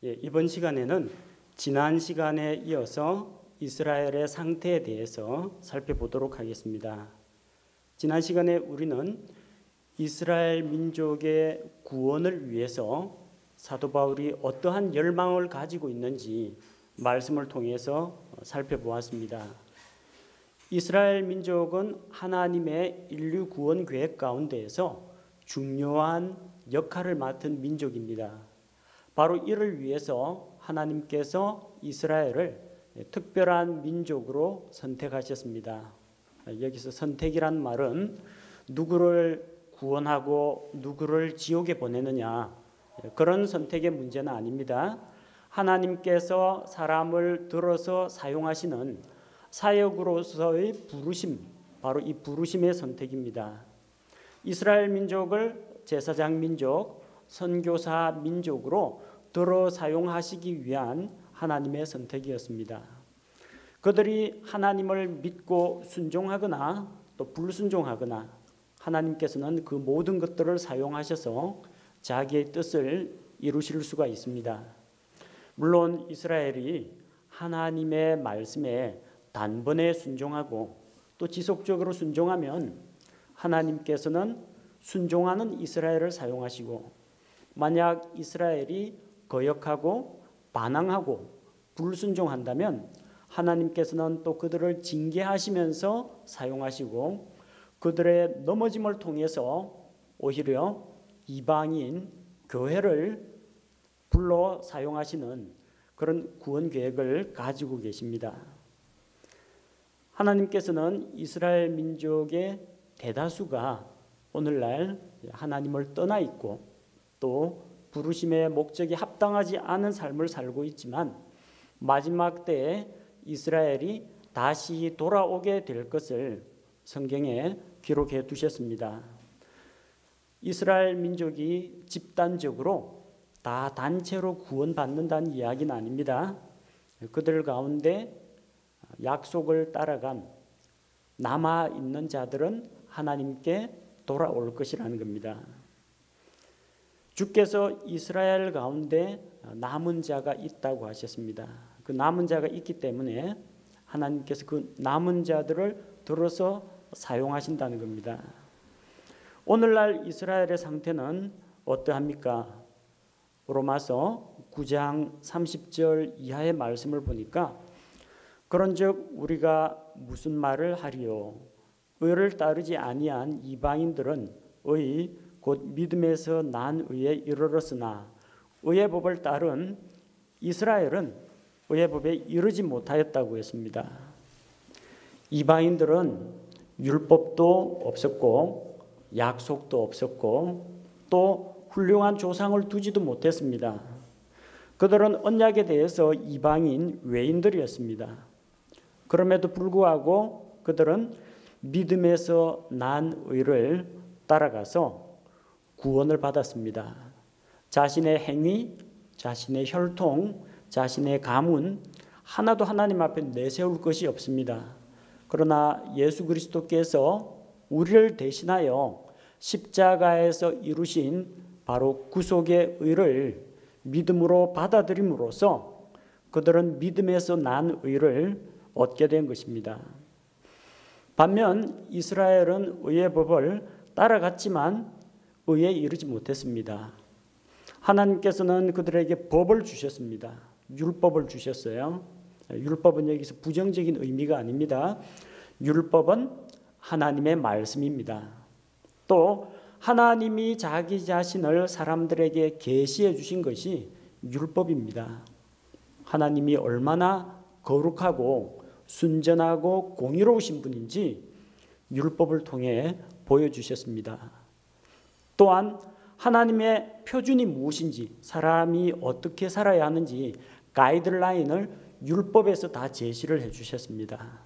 이번 시간에는 지난 시간에 이어서 이스라엘의 상태에 대해서 살펴보도록 하겠습니다. 지난 시간에 우리는 이스라엘 민족의 구원을 위해서 사도 바울이 어떠한 열망을 가지고 있는지 말씀을 통해서 살펴보았습니다. 이스라엘 민족은 하나님의 인류 구원 계획 가운데에서 중요한 역할을 맡은 민족입니다. 바로 이를 위해서 하나님께서 이스라엘을 특별한 민족으로 선택하셨습니다. 여기서 선택이란 말은 누구를 구원하고 누구를 지옥에 보내느냐, 그런 선택의 문제는 아닙니다. 하나님께서 사람을 들어서 사용하시는 사역으로서의 부르심, 바로 이 부르심의 선택입니다. 이스라엘 민족을 제사장 민족, 선교사 민족으로 들어 사용하시기 위한 하나님의 선택이었습니다. 그들이 하나님을 믿고 순종하거나 또 불순종하거나 하나님께서는 그 모든 것들을 사용하셔서 자기의 뜻을 이루실 수가 있습니다. 물론 이스라엘이 하나님의 말씀에 단번에 순종하고 또 지속적으로 순종하면 하나님께서는 순종하는 이스라엘을 사용하시고, 만약 이스라엘이 거역하고 반항하고 불순종한다면 하나님께서는 또 그들을 징계하시면서 사용하시고, 그들의 넘어짐을 통해서 오히려 이방인 교회를 불러 사용하시는 그런 구원 계획을 가지고 계십니다. 하나님께서는 이스라엘 민족의 대다수가 오늘날 하나님을 떠나 있고 또 부르심의 목적이 합당하지 않은 삶을 살고 있지만, 마지막 때에 이스라엘이 다시 돌아오게 될 것을 성경에 기록해 두셨습니다. 이스라엘 민족이 집단적으로 다 단체로 구원받는다는 이야기는 아닙니다. 그들 가운데 약속을 따라간 남아있는 자들은 하나님께 돌아올 것이라는 겁니다. 주께서 이스라엘 가운데 남은 자가 있다고 하셨습니다. 그 남은 자가 있기 때문에 하나님께서 그 남은 자들을 들어서 사용하신다는 겁니다. 오늘날 이스라엘의 상태는 어떠합니까? 로마서 9장 30절 이하의 말씀을 보니까, 그런즉 우리가 무슨 말을 하리요? 의를 따르지 아니한 이방인들은 의 곧 믿음에서 난 의에 이르렀으나 의의 법을 따른 이스라엘은 의의 법에 이르지 못하였다고 했습니다. 이방인들은 율법도 없었고 약속도 없었고 또 훌륭한 조상을 두지도 못했습니다. 그들은 언약에 대해서 이방인 외인들이었습니다. 그럼에도 불구하고 그들은 믿음에서 난 의를 따라가서 구원을 받았습니다. 자신의 행위, 자신의 혈통, 자신의 가문 하나도 하나님 앞에 내세울 것이 없습니다. 그러나 예수 그리스도께서 우리를 대신하여 십자가에서 이루신 바로 구속의 의를 믿음으로 받아들임으로써 그들은 믿음에서 난 의를 얻게 된 것입니다. 반면 이스라엘은 의의 법을 따라갔지만 의에 이르지 못했습니다. 하나님께서는 그들에게 법을 주셨습니다. 율법을 주셨어요. 율법은 여기서 부정적인 의미가 아닙니다. 율법은 하나님의 말씀입니다. 또 하나님이 자기 자신을 사람들에게 계시해 주신 것이 율법입니다. 하나님이 얼마나 거룩하고 순전하고 공의로우신 분인지 율법을 통해 보여주셨습니다. 또한 하나님의 표준이 무엇인지, 사람이 어떻게 살아야 하는지 가이드라인을 율법에서 다 제시를 해주셨습니다.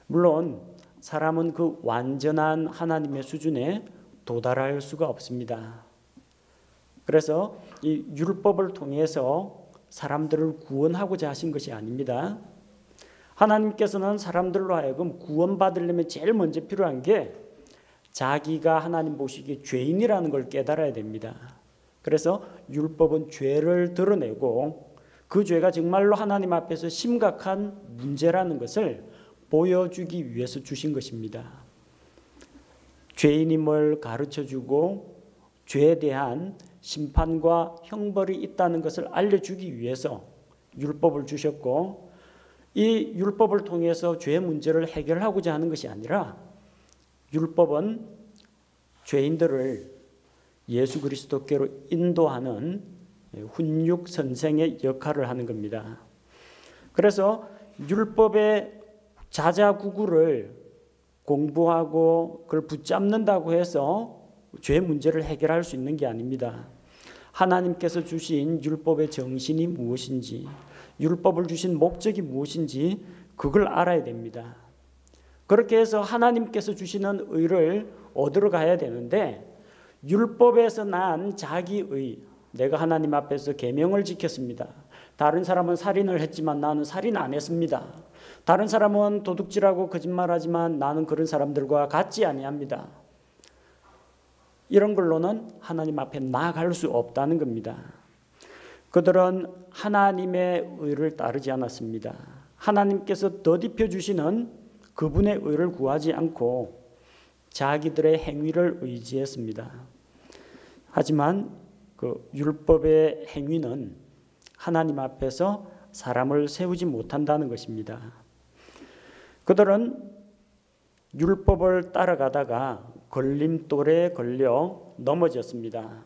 물론 사람은 그 완전한 하나님의 수준에 도달할 수가 없습니다. 그래서 이 율법을 통해서 사람들을 구원하고자 하신 것이 아닙니다. 하나님께서는 사람들로 하여금 구원받으려면 제일 먼저 필요한 게 자기가 하나님 보시기에 죄인이라는 걸 깨달아야 됩니다. 그래서 율법은 죄를 드러내고 그 죄가 정말로 하나님 앞에서 심각한 문제라는 것을 보여주기 위해서 주신 것입니다. 죄인임을 가르쳐주고 죄에 대한 심판과 형벌이 있다는 것을 알려주기 위해서 율법을 주셨고, 이 율법을 통해서 죄 문제를 해결하고자 하는 것이 아니라 율법은 죄인들을 예수 그리스도께로 인도하는 훈육 선생의 역할을 하는 겁니다. 그래서 율법의 자자구구를 공부하고 그걸 붙잡는다고 해서 죄 문제를 해결할 수 있는 게 아닙니다. 하나님께서 주신 율법의 정신이 무엇인지, 율법을 주신 목적이 무엇인지 그걸 알아야 됩니다. 그렇게 해서 하나님께서 주시는 의를 얻으러 가야 되는데, 율법에서 난 자기의, 내가 하나님 앞에서 계명을 지켰습니다. 다른 사람은 살인을 했지만 나는 살인 안 했습니다. 다른 사람은 도둑질하고 거짓말하지만 나는 그런 사람들과 같지 아니합니다. 이런 걸로는 하나님 앞에 나아갈 수 없다는 겁니다. 그들은 하나님의 의를 따르지 않았습니다. 하나님께서 덧입혀 주시는 그분의 의를 구하지 않고 자기들의 행위를 의지했습니다. 하지만 그 율법의 행위는 하나님 앞에서 사람을 세우지 못한다는 것입니다. 그들은 율법을 따라가다가 걸림돌에 걸려 넘어졌습니다.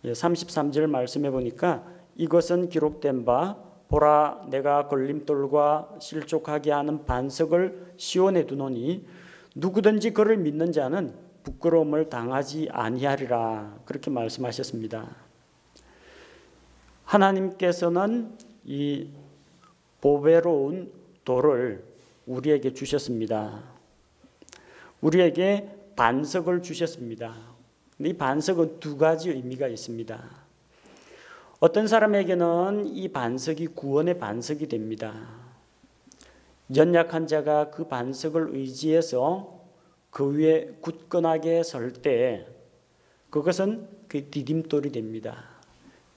33절 말씀해 보니까 이것은 기록된 바 보라 내가 걸림돌과 실족하게 하는 반석을 시온에 두노니 누구든지 그를 믿는 자는 부끄러움을 당하지 아니하리라, 그렇게 말씀하셨습니다. 하나님께서는 이 보배로운 돌을 우리에게 주셨습니다. 우리에게 반석을 주셨습니다. 이 반석은 두 가지 의미가 있습니다. 어떤 사람에게는 이 반석이 구원의 반석이 됩니다. 연약한 자가 그 반석을 의지해서 그 위에 굳건하게 설 때 그것은 그 디딤돌이 됩니다.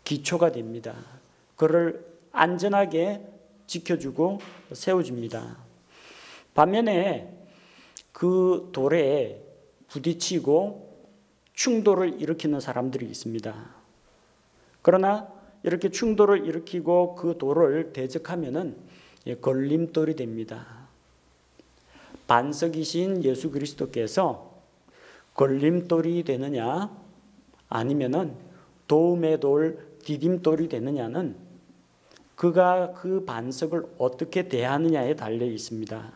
기초가 됩니다. 그를 안전하게 지켜주고 세워줍니다. 반면에 그 돌에 부딪히고 충돌을 일으키는 사람들이 있습니다. 그러나 이렇게 충돌을 일으키고 그 돌을 대적하면은 걸림돌이 됩니다. 반석이신 예수 그리스도께서 걸림돌이 되느냐 아니면은 도움의 돌 디딤돌이 되느냐는 그가 그 반석을 어떻게 대하느냐에 달려 있습니다.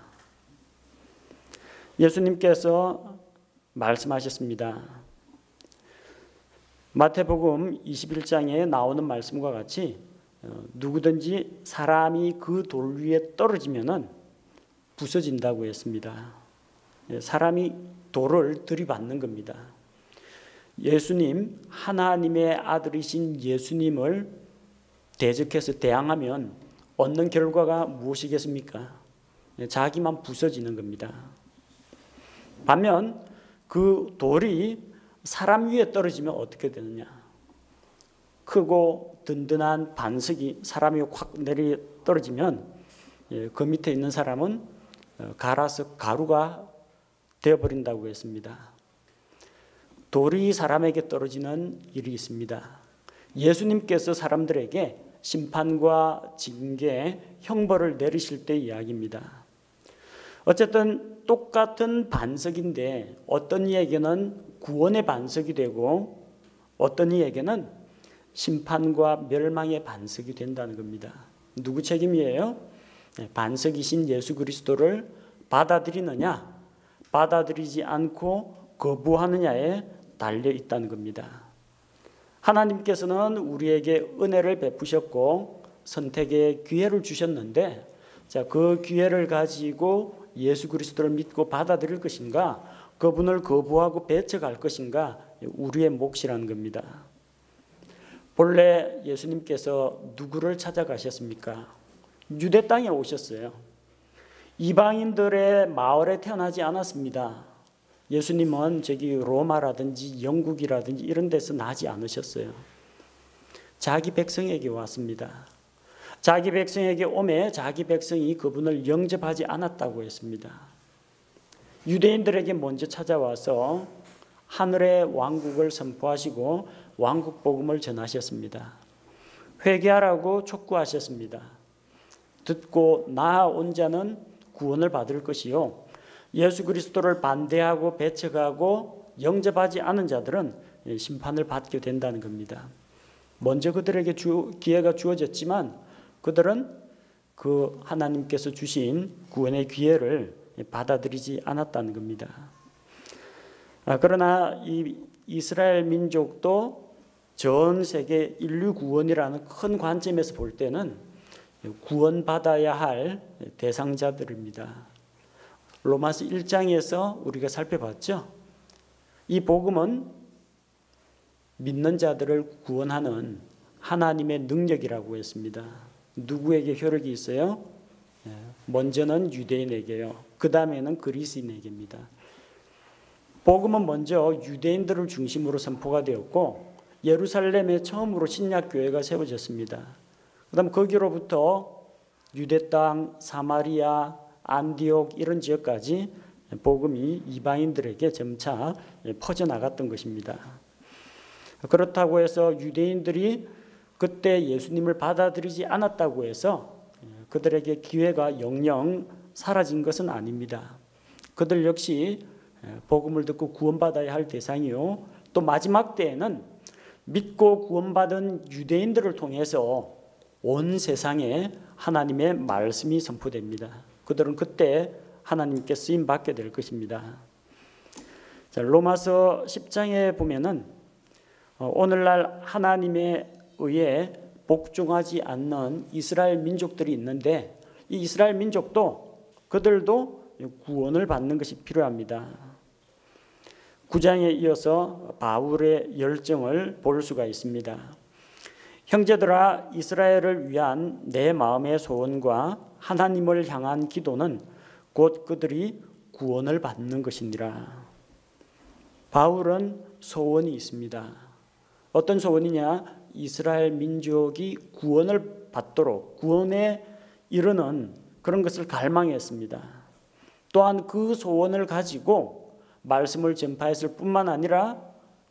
예수님께서 말씀하셨습니다. 마태복음 21장에 나오는 말씀과 같이 누구든지 사람이 그 돌 위에 떨어지면은 부서진다고 했습니다. 사람이 돌을 들이받는 겁니다. 예수님, 하나님의 아들이신 예수님을 대적해서 대항하면 얻는 결과가 무엇이겠습니까? 자기만 부서지는 겁니다. 반면 그 돌이 사람 위에 떨어지면 어떻게 되느냐? 크고 든든한 반석이 사람 위에 확 내리 떨어지면 그 밑에 있는 사람은 갈아서 가루가 되어버린다고 했습니다. 돌이 사람에게 떨어지는 일이 있습니다. 예수님께서 사람들에게 심판과 징계, 형벌을 내리실 때 이야기입니다. 어쨌든 똑같은 반석인데 어떤 이에게는 구원의 반석이 되고 어떤 이에게는 심판과 멸망의 반석이 된다는 겁니다. 누구 책임이에요? 반석이신 예수 그리스도를 받아들이느냐, 받아들이지 않고 거부하느냐에 달려 있다는 겁니다. 하나님께서는 우리에게 은혜를 베푸셨고 선택의 기회를 주셨는데, 그 기회를 가지고 예수 그리스도를 믿고 받아들일 것인가, 그분을 거부하고 배척할 것인가, 우리의 몫이라는 겁니다. 본래 예수님께서 누구를 찾아가셨습니까? 유대 땅에 오셨어요. 이방인들의 마을에 태어나지 않았습니다. 예수님은 저기 로마라든지 영국이라든지 이런 데서 나지 않으셨어요. 자기 백성에게 왔습니다. 자기 백성에게 오매 자기 백성이 그분을 영접하지 않았다고 했습니다. 유대인들에게 먼저 찾아와서 하늘의 왕국을 선포하시고 왕국 복음을 전하셨습니다. 회개하라고 촉구하셨습니다. 듣고 나아온 자는 구원을 받을 것이요, 예수 그리스도를 반대하고 배척하고 영접하지 않은 자들은 심판을 받게 된다는 겁니다. 먼저 그들에게 기회가 주어졌지만 그들은 그 하나님께서 주신 구원의 기회를 받아들이지 않았다는 겁니다. 그러나 이 이스라엘 민족도 전 세계 인류 구원이라는 큰 관점에서 볼 때는 구원받아야 할 대상자들입니다. 로마서 1장에서 우리가 살펴봤죠. 이 복음은 믿는 자들을 구원하는 하나님의 능력이라고 했습니다. 누구에게 효력이 있어요? 먼저는 유대인에게요. 그 다음에는 그리스인에게입니다. 복음은 먼저 유대인들을 중심으로 선포가 되었고 예루살렘에 처음으로 신약교회가 세워졌습니다. 그 다음 거기로부터 유대 땅, 사마리아, 안디옥 이런 지역까지 복음이 이방인들에게 점차 퍼져나갔던 것입니다. 그렇다고 해서 유대인들이 그때 예수님을 받아들이지 않았다고 해서 그들에게 기회가 영영 사라진 것은 아닙니다. 그들 역시 복음을 듣고 구원받아야 할 대상이요, 또 마지막 때에는 믿고 구원받은 유대인들을 통해서 온 세상에 하나님의 말씀이 선포됩니다. 그들은 그때 하나님께 쓰임 받게 될 것입니다. 자, 로마서 10장에 보면은 오늘날 하나님에 의해 복종하지 않는 이스라엘 민족들이 있는데 이 이스라엘 민족도 그들도 구원을 받는 것이 필요합니다. 9장에 이어서 바울의 열정을 볼 수가 있습니다. 형제들아, 이스라엘을 위한 내 마음의 소원과 하나님을 향한 기도는 곧 그들이 구원을 받는 것이니라. 바울은 소원이 있습니다. 어떤 소원이냐? 이스라엘 민족이 구원을 받도록 구원에 이르는 그런 것을 갈망했습니다. 또한 그 소원을 가지고 말씀을 전파했을 뿐만 아니라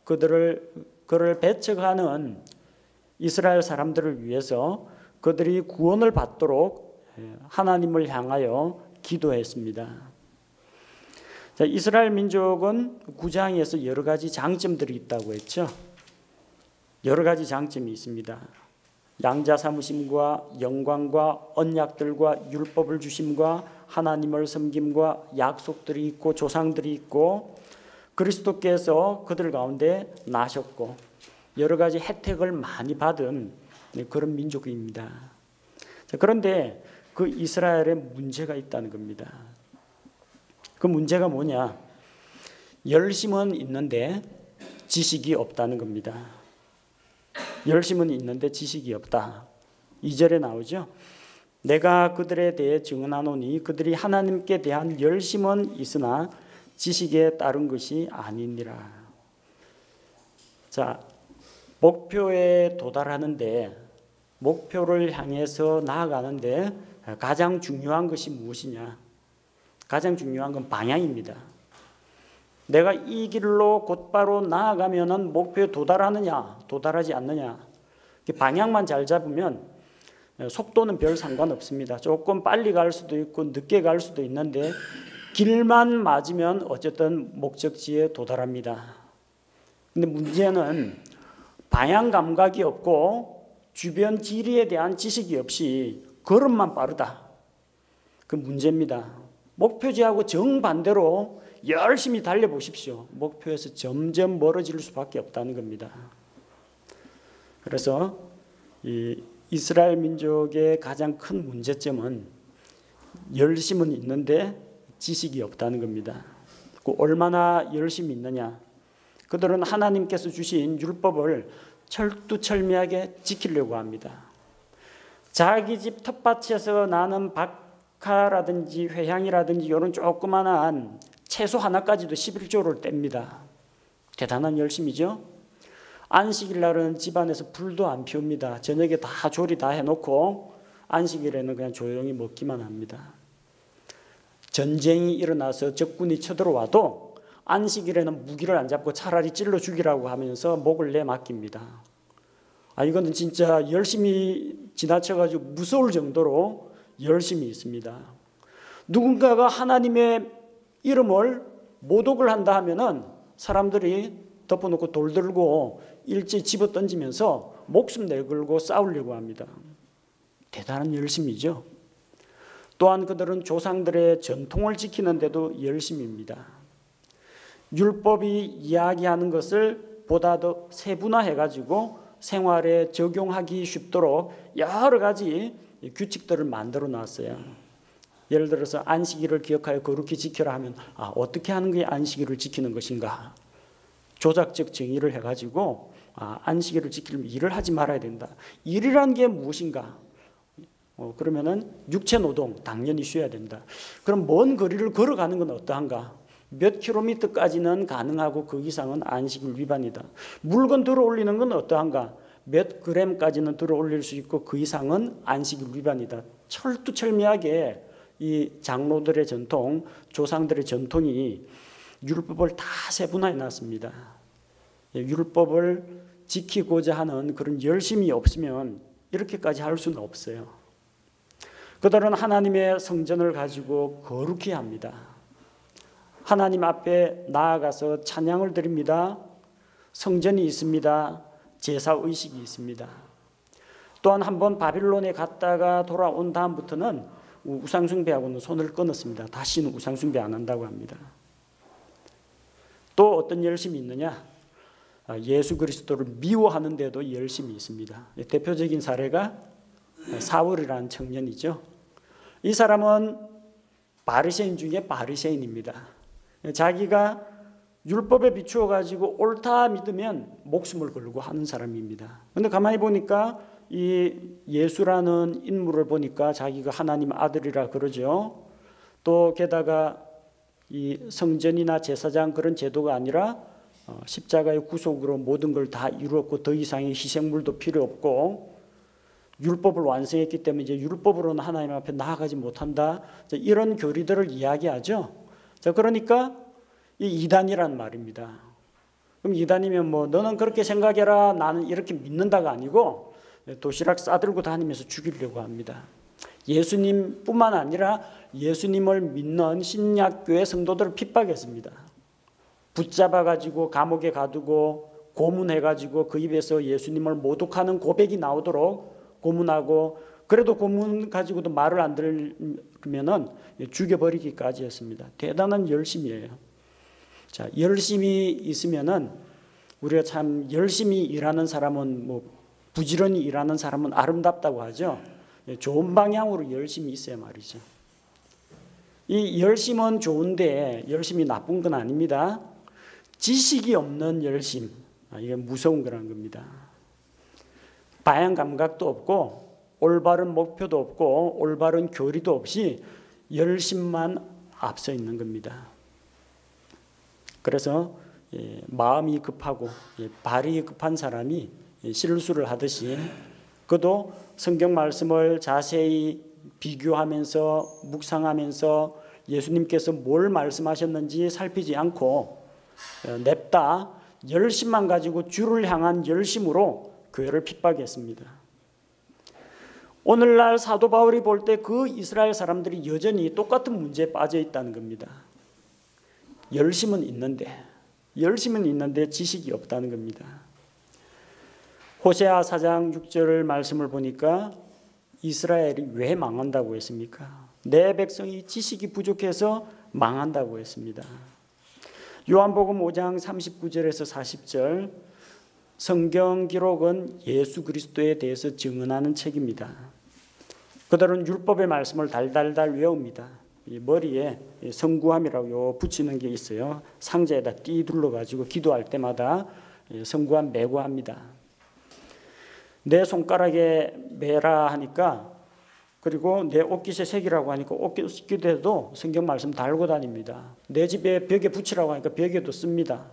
그를 배척하는 이스라엘 사람들을 위해서 그들이 구원을 받도록 하나님을 향하여 기도했습니다. 자, 이스라엘 민족은 9장에서 여러 가지 장점들이 있다고 했죠. 여러 가지 장점이 있습니다. 양자 삼으심과 영광과 언약들과 율법을 주심과 하나님을 섬김과 약속들이 있고 조상들이 있고 그리스도께서 그들 가운데 나셨고 여러 가지 혜택을 많이 받은 그런 민족입니다. 그런데 그 이스라엘에 문제가 있다는 겁니다. 그 문제가 뭐냐? 열심은 있는데 지식이 없다는 겁니다. 열심은 있는데 지식이 없다. 2절에 나오죠. 내가 그들에 대해 증언하노니 그들이 하나님께 대한 열심은 있으나 지식에 따른 것이 아니니라. 자, 목표에 도달하는데 목표를 향해서 나아가는데 가장 중요한 것이 무엇이냐? 가장 중요한 건 방향입니다. 내가 이 길로 곧바로 나아가면은 목표에 도달하느냐, 도달하지 않느냐. 방향만 잘 잡으면 속도는 별 상관없습니다. 조금 빨리 갈 수도 있고 늦게 갈 수도 있는데 길만 맞으면 어쨌든 목적지에 도달합니다. 근데 문제는 방향 감각이 없고 주변 지리에 대한 지식이 없이 걸음만 빠르다. 그 문제입니다. 목표지하고 정반대로 열심히 달려보십시오. 목표에서 점점 멀어질 수밖에 없다는 겁니다. 그래서 이 이스라엘 민족의 가장 큰 문제점은 열심은 있는데 지식이 없다는 겁니다. 얼마나 열심히 있느냐? 그들은 하나님께서 주신 율법을 철두철미하게 지키려고 합니다. 자기 집 텃밭에서 나는 박하라든지 회향이라든지 이런 조그만한 채소 하나까지도 11조를 뗍니다. 대단한 열심이죠. 안식일 날은 집안에서 불도 안 피웁니다. 저녁에 다 조리 다 해놓고 안식일에는 그냥 조용히 먹기만 합니다. 전쟁이 일어나서 적군이 쳐들어와도 안식일에는 무기를 안 잡고 차라리 찔러 죽이라고 하면서 목을 내맡깁니다. 이거는 진짜 열심히 지나쳐가지고 무서울 정도로 열심히 있습니다. 누군가가 하나님의 이름을 모독을 한다 하면은 사람들이 덮어놓고 돌 들고 일제 집어 던지면서 목숨 내걸고 싸우려고 합니다. 대단한 열심이죠. 또한 그들은 조상들의 전통을 지키는데도 열심입니다. 율법이 이야기하는 것을 보다 더 세분화해가지고 생활에 적용하기 쉽도록 여러 가지 규칙들을 만들어 놨어요. 예를 들어서 안식일을 기억하여 거룩히 지켜라 하면 어떻게 하는 게 안식일을 지키는 것인가? 조작적 정의를 해가지고 안식일을 지키려면 일을 하지 말아야 된다. 일이란 게 무엇인가? 그러면은 육체 노동 당연히 쉬어야 된다. 그럼 먼 거리를 걸어가는 건 어떠한가? 몇 킬로미터까지는 가능하고 그 이상은 안식일 위반이다. 물건 들어 올리는 건 어떠한가? 몇 그램까지는 들어 올릴 수 있고 그 이상은 안식일 위반이다. 철두철미하게 이 장로들의 전통, 조상들의 전통이 율법을 다 세분화해 놨습니다. 율법을 지키고자 하는 그런 열심이 없으면 이렇게까지 할 수는 없어요. 그들은 하나님의 성전을 가지고 거룩히 합니다. 하나님 앞에 나아가서 찬양을 드립니다. 성전이 있습니다. 제사의식이 있습니다. 또한 한번 바빌론에 갔다가 돌아온 다음부터는 우상숭배하고는 손을 끊었습니다. 다시는 우상숭배 안 한다고 합니다. 또 어떤 열심이 있느냐? 예수 그리스도를 미워하는 데도 열심이 있습니다. 대표적인 사례가 사울이라는 청년이죠. 이 사람은 바리새인 중에 바리새인입니다. 자기가 율법에 비추어 가지고 옳다 믿으면 목숨을 걸고 하는 사람입니다. 그런데 가만히 보니까 이 예수라는 인물을 보니까 자기가 하나님 아들이라 그러죠. 또 게다가 이 성전이나 제사장 그런 제도가 아니라 십자가의 구속으로 모든 걸 다 이루었고 더 이상의 희생물도 필요 없고 율법을 완성했기 때문에 이제 율법으로는 하나님 앞에 나아가지 못한다. 이런 교리들을 이야기하죠. 자, 그러니까 이 이단이란 말입니다. 그럼 이단이면 너는 그렇게 생각해라, 나는 이렇게 믿는다가 아니고 도시락 싸들고 다니면서 죽이려고 합니다. 예수님뿐만 아니라 예수님을 믿는 신약교회 성도들을 핍박했습니다. 붙잡아가지고 감옥에 가두고 고문해가지고 그 입에서 예수님을 모독하는 고백이 나오도록 고문하고, 그래도 고문 가지고도 말을 안 들으면은 죽여버리기까지 했습니다. 대단한 열심이에요. 자, 열심이 있으면은 우리가 참 열심히 일하는 사람은 부지런히 일하는 사람은 아름답다고 하죠. 좋은 방향으로 열심히 있어야 말이죠. 이 열심은 좋은데 열심이 나쁜 건 아닙니다. 지식이 없는 열심, 이게 무서운 거라는 겁니다. 방향 감각도 없고 올바른 목표도 없고 올바른 교리도 없이 열심만 앞서 있는 겁니다. 그래서 마음이 급하고 발이 급한 사람이 실수를 하듯이 그도 성경 말씀을 자세히 비교하면서 묵상하면서 예수님께서 뭘 말씀하셨는지 살피지 않고 냅다 열심만 가지고 주를 향한 열심으로 교회를 핍박했습니다. 오늘날 사도 바울이 볼 때 그 이스라엘 사람들이 여전히 똑같은 문제에 빠져 있다는 겁니다. 열심은 있는데 지식이 없다는 겁니다. 호세아 4장 6절 말씀을 보니까 이스라엘이 왜 망한다고 했습니까? 내 백성이 지식이 부족해서 망한다고 했습니다. 요한복음 5장 39절에서 40절, 성경 기록은 예수 그리스도에 대해서 증언하는 책입니다. 그들은 율법의 말씀을 달달달 외웁니다. 이 머리에 성구함이라고 붙이는 게 있어요. 상자에다 띠 둘러가지고 기도할 때마다 성구함 매고 합니다. 내 손가락에 매라 하니까 그리고 내 옷깃에 새기라고 하니까 옷깃에도 성경 말씀 달고 다닙니다. 내 집에 벽에 붙이라고 하니까 벽에도 씁니다.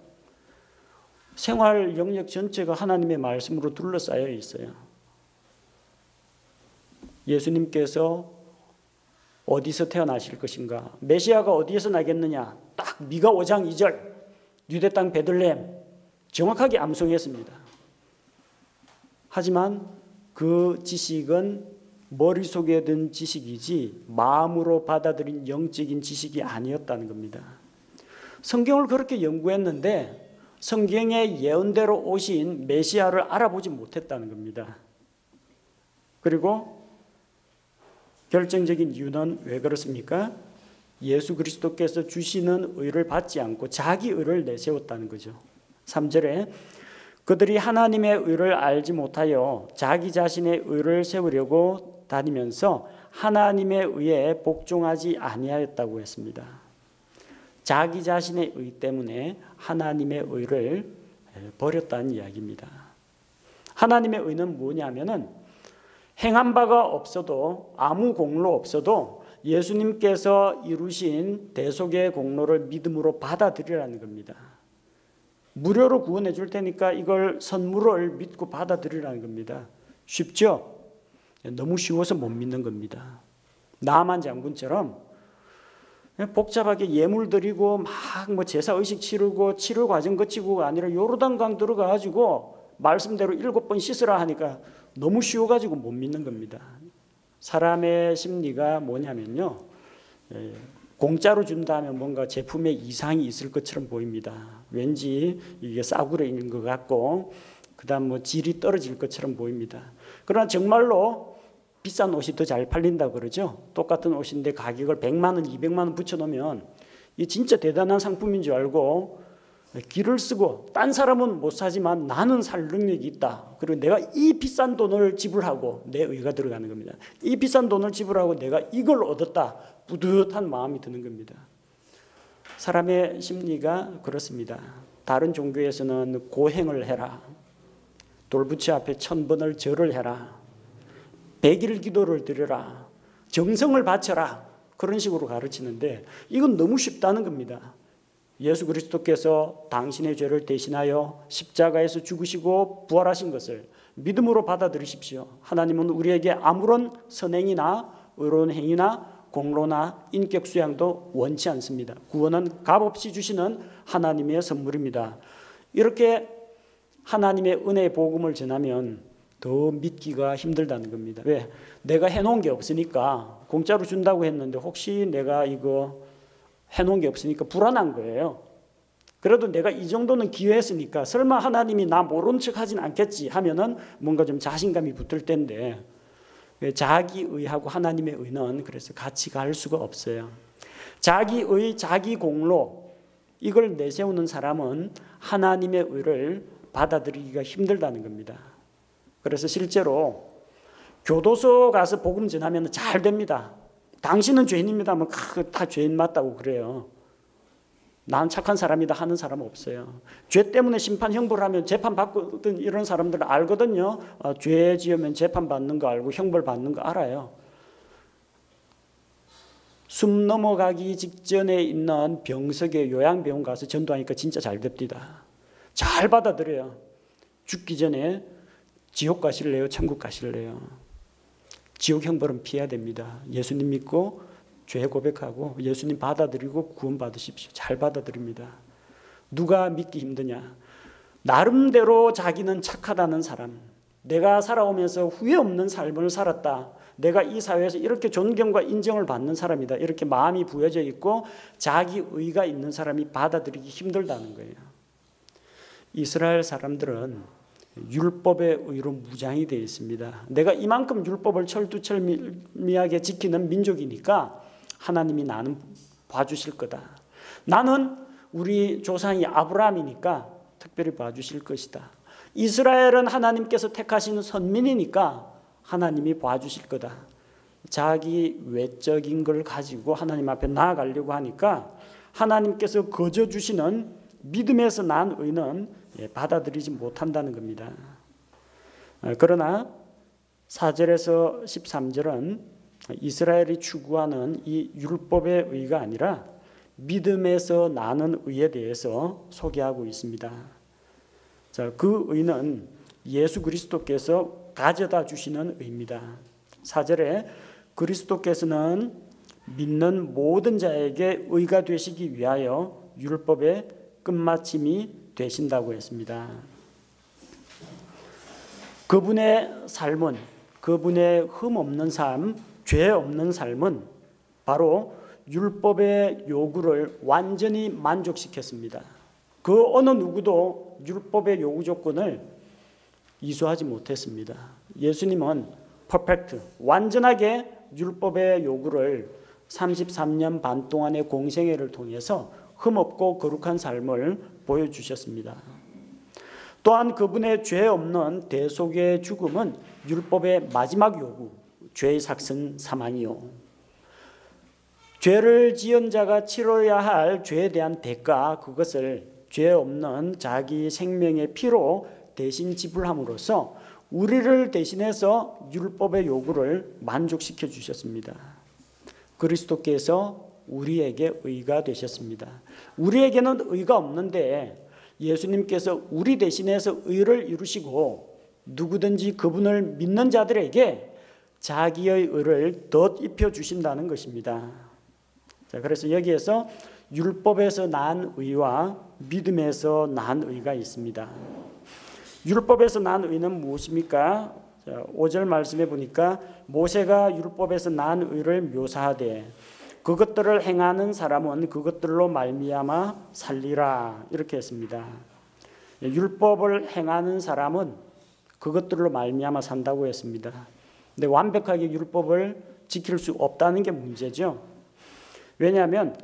생활 영역 전체가 하나님의 말씀으로 둘러싸여 있어요. 예수님께서 어디서 태어나실 것인가? 메시아가 어디에서 나겠느냐? 딱 미가 5장 2절 유대 땅 베들레헴 정확하게 암송했습니다. 하지만 그 지식은 머릿속에 든 지식이지 마음으로 받아들인 영적인 지식이 아니었다는 겁니다. 성경을 그렇게 연구했는데 성경의 예언대로 오신 메시아를 알아보지 못했다는 겁니다. 그리고 결정적인 이유는 왜 그렇습니까? 예수 그리스도께서 주시는 의를 받지 않고 자기 의를 내세웠다는 거죠. 3절에 그들이 하나님의 의를 알지 못하여 자기 자신의 의를 세우려고 다니면서 하나님의 의에 복종하지 아니하였다고 했습니다. 자기 자신의 의 때문에 하나님의 의를 버렸다는 이야기입니다. 하나님의 의는 뭐냐면은 행한 바가 없어도 아무 공로 없어도 예수님께서 이루신 대속의 공로를 믿음으로 받아들이라는 겁니다. 무료로 구원해 줄 테니까 이걸 선물을 믿고 받아들이라는 겁니다. 쉽죠? 너무 쉬워서 못 믿는 겁니다. 나만 장군처럼 복잡하게 예물 드리고 막 뭐 제사 의식 치르고 치료 과정 거치고가 아니라 요르단강 들어가 가지고 말씀대로 7번 씻으라 하니까 너무 쉬워가지고 못 믿는 겁니다. 사람의 심리가 뭐냐면요, 공짜로 준다 하면 뭔가 제품에 이상이 있을 것처럼 보입니다. 왠지 이게 싸구려 있는 것 같고 그다음 뭐 질이 떨어질 것처럼 보입니다. 그러나 정말로 비싼 옷이 더 잘 팔린다고 그러죠. 똑같은 옷인데 가격을 100만 원, 200만 원 붙여놓으면 이 진짜 대단한 상품인 줄 알고 기를 쓰고 딴 사람은 못 사지만 나는 살 능력이 있다. 그리고 내가 이 비싼 돈을 지불하고 내 의가 들어가는 겁니다. 이 비싼 돈을 지불하고 내가 이걸 얻었다. 뿌듯한 마음이 드는 겁니다. 사람의 심리가 그렇습니다. 다른 종교에서는 고행을 해라. 돌부처 앞에 1000번을 절을 해라. 100일 기도를 드려라. 정성을 바쳐라. 그런 식으로 가르치는데 이건 너무 쉽다는 겁니다. 예수 그리스도께서 당신의 죄를 대신하여 십자가에서 죽으시고 부활하신 것을 믿음으로 받아들이십시오. 하나님은 우리에게 아무런 선행이나 의로운 행위나 공로나 인격 수양도 원치 않습니다. 구원은 값없이 주시는 하나님의 선물입니다. 이렇게 하나님의 은혜의 복음을 전하면 더 믿기가 힘들다는 겁니다. 왜? 내가 해놓은 게 없으니까 공짜로 준다고 했는데 혹시 내가 이거 해놓은 게 없으니까 불안한 거예요. 그래도 내가 이 정도는 기여했으니까 설마 하나님이 나 모른 척 하진 않겠지 하면은 뭔가 좀 자신감이 붙을 텐데 자기 의하고 하나님의 의는 그래서 같이 갈 수가 없어요. 자기 의, 자기 공로 이걸 내세우는 사람은 하나님의 의를 받아들이기가 힘들다는 겁니다. 그래서 실제로 교도소 가서 복음 전하면 잘 됩니다. 당신은 죄인입니다 하면 다 죄인 맞다고 그래요. 난 착한 사람이다 하는 사람은 없어요. 죄 때문에 심판 형벌을 하면 재판받거든 이런 사람들은 알거든요. 죄 지으면 재판받는 거 알고 형벌 받는 거 알아요. 숨 넘어가기 직전에 있는 병석에 요양병원 가서 전도하니까 진짜 잘 됩니다. 잘 받아들여요. 죽기 전에 지옥 가실래요? 천국 가실래요? 지옥 형벌은 피해야 됩니다. 예수님 믿고 죄 고백하고 예수님 받아들이고 구원 받으십시오. 잘 받아들입니다. 누가 믿기 힘드냐? 나름대로 자기는 착하다는 사람, 내가 살아오면서 후회 없는 삶을 살았다. 내가 이 사회에서 이렇게 존경과 인정을 받는 사람이다. 이렇게 마음이 부여져 있고 자기 의가 있는 사람이 받아들이기 힘들다는 거예요. 이스라엘 사람들은 율법의 의로 무장이 되어 있습니다. 내가 이만큼 율법을 철두철미하게 지키는 민족이니까 하나님이 나는 봐주실 거다. 나는 우리 조상이 아브라함이니까 특별히 봐주실 것이다. 이스라엘은 하나님께서 택하시는 선민이니까 하나님이 봐주실 거다. 자기 외적인 걸 가지고 하나님 앞에 나아가려고 하니까 하나님께서 거저 주시는 믿음에서 난 의는 받아들이지 못한다는 겁니다. 그러나 4절에서 13절은 이스라엘이 추구하는 이 율법의 의가 아니라 믿음에서 나는 의에 대해서 소개하고 있습니다. 자, 그 의는 예수 그리스도께서 가져다 주시는 의입니다. 4절에 그리스도께서는 믿는 모든 자에게 의가 되시기 위하여 율법의 끝마침이 되신다고 했습니다. 그분의 삶은, 그분의 흠 없는 삶, 죄 없는 삶은 바로 율법의 요구를 완전히 만족시켰습니다. 그 어느 누구도 율법의 요구 조건을 이수하지 못했습니다. 예수님은 퍼펙트, 완전하게 율법의 요구를 33년 반 동안의 공생애를 통해서 흠없고 거룩한 삶을 보여주셨습니다. 또한 그분의 죄 없는 대속의 죽음은 율법의 마지막 요구, 죄의 삭슨 사망이요. 죄를 지은 자가 치러야 할 죄에 대한 대가, 그것을 죄 없는 자기 생명의 피로 대신 지불함으로써 우리를 대신해서 율법의 요구를 만족시켜 주셨습니다. 그리스도께서 우리에게 의가 되셨습니다. 우리에게는 의가 없는데 예수님께서 우리 대신해서 의를 이루시고 누구든지 그분을 믿는 자들에게 자기의 의를 덧입혀 주신다는 것입니다. 자, 그래서 여기에서 율법에서 난 의와 믿음에서 난 의가 있습니다. 율법에서 난 의는 무엇입니까? 자, 5절 말씀에 보니까 모세가 율법에서 난 의를 묘사하되 그것들을 행하는 사람은 그것들로 말미암아 살리라, 이렇게 했습니다. 율법을 행하는 사람은 그것들로 말미암아 산다고 했습니다. 근데 완벽하게 율법을 지킬 수 없다는 게 문제죠. 왜냐하면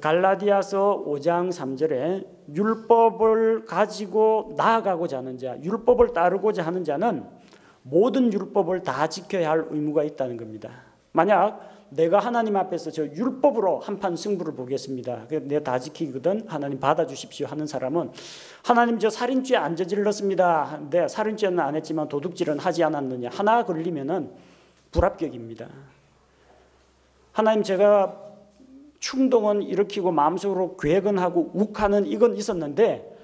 갈라디아서 5장 3절에 율법을 가지고 나아가고자 하는 자, 율법을 따르고자 하는 자는 모든 율법을 다 지켜야 할 의무가 있다는 겁니다. 만약 내가 하나님 앞에서 저 율법으로 한판 승부를 보겠습니다, 내가 다 지키거든, 하나님 받아주십시오 하는 사람은 하나님 저 살인죄 안 저질렀습니다, 네, 살인죄는 안 했지만 도둑질은 하지 않았느냐, 하나 걸리면은 불합격입니다. 하나님 제가 충동은 일으키고 마음속으로 계획은 하고 욱하는 이건 있었는데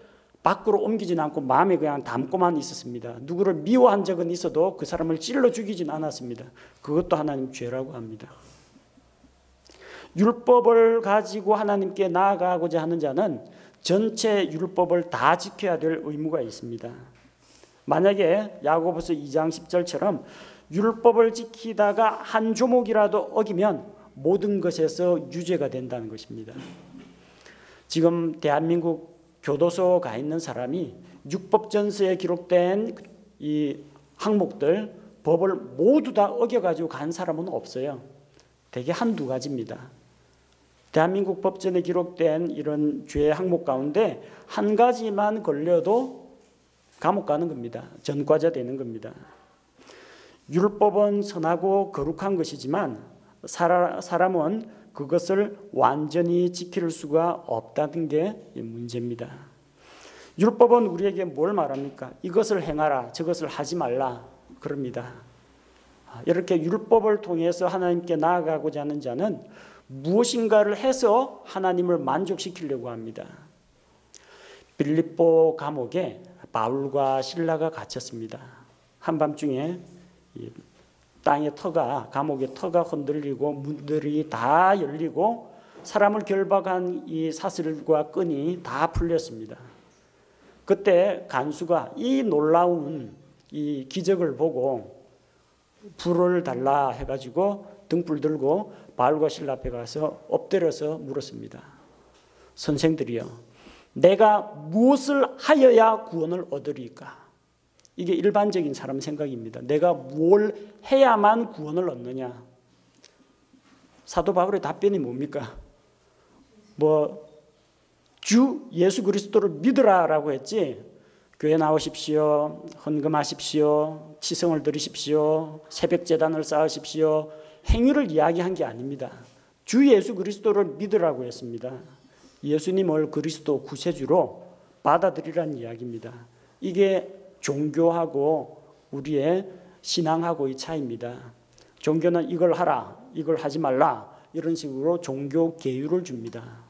밖으로 옮기진 않고 마음에 그냥 담고만 있었습니다. 누구를 미워한 적은 있어도 그 사람을 찔러 죽이진 않았습니다. 그것도 하나님 죄라고 합니다. 율법을 가지고 하나님께 나아가고자 하는 자는 전체 율법을 다 지켜야 될 의무가 있습니다. 만약에 야고보서 2장 10절처럼 율법을 지키다가 한 조목이라도 어기면 모든 것에서 유죄가 된다는 것입니다. 지금 대한민국 교도소 가 있는 사람이 율법전서에 기록된 이 항목들, 법을 모두 다 어겨가지고 간 사람은 없어요. 대개 한두 가지입니다. 대한민국 법전에 기록된 이런 죄 항목 가운데 한 가지만 걸려도 감옥 가는 겁니다. 전과자 되는 겁니다. 율법은 선하고 거룩한 것이지만 사람은 그것을 완전히 지킬 수가 없다는 게 문제입니다. 율법은 우리에게 뭘 말합니까? 이것을 행하라, 저것을 하지 말라 그럽니다. 이렇게 율법을 통해서 하나님께 나아가고자 하는 자는 무엇인가를 해서 하나님을 만족시키려고 합니다. 빌립보 감옥에 바울과 실라가 갇혔습니다. 한밤중에 땅의 터가, 감옥의 터가 흔들리고 문들이 다 열리고 사람을 결박한 이 사슬과 끈이 다 풀렸습니다. 그때 간수가 이 놀라운 이 기적을 보고 불을 달라 해가지고 등불 들고 바울과 실라 앞에 가서 엎드려서 물었습니다. 선생들이여, 내가 무엇을 하여야 구원을 얻으리까? 이게 일반적인 사람 생각입니다. 내가 뭘 해야만 구원을 얻느냐? 사도 바울의 답변이 뭡니까? 주 예수 그리스도를 믿으라라고 했지, 교회 나오십시오, 헌금하십시오, 치성을 드리십시오, 새벽 제단을 쌓으십시오, 행위를 이야기한 게 아닙니다. 주 예수 그리스도를 믿으라고 했습니다. 예수님을 그리스도 구세주로 받아들이라는 이야기입니다. 이게 종교하고 우리의 신앙하고의 차이입니다. 종교는 이걸 하라, 이걸 하지 말라 이런 식으로 종교 계율을 줍니다.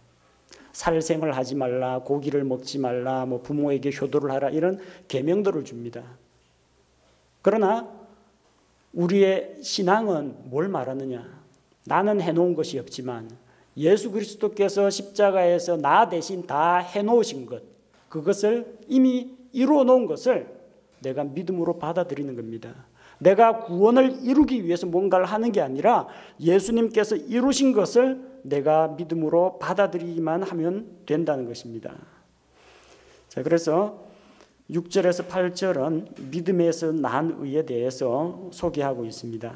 살생을 하지 말라, 고기를 먹지 말라, 뭐 부모에게 효도를 하라 이런 계명들을 줍니다. 그러나 우리의 신앙은 뭘 말하느냐? 나는 해놓은 것이 없지만 예수 그리스도께서 십자가에서 나 대신 다 해놓으신 것, 그것을 이미 이루어 놓은 것을 내가 믿음으로 받아들이는 겁니다. 내가 구원을 이루기 위해서 뭔가를 하는 게 아니라 예수님께서 이루신 것을 내가 믿음으로 받아들이기만 하면 된다는 것입니다. 자, 그래서 6절에서 8절은 믿음에서 난 의에 대해서 소개하고 있습니다.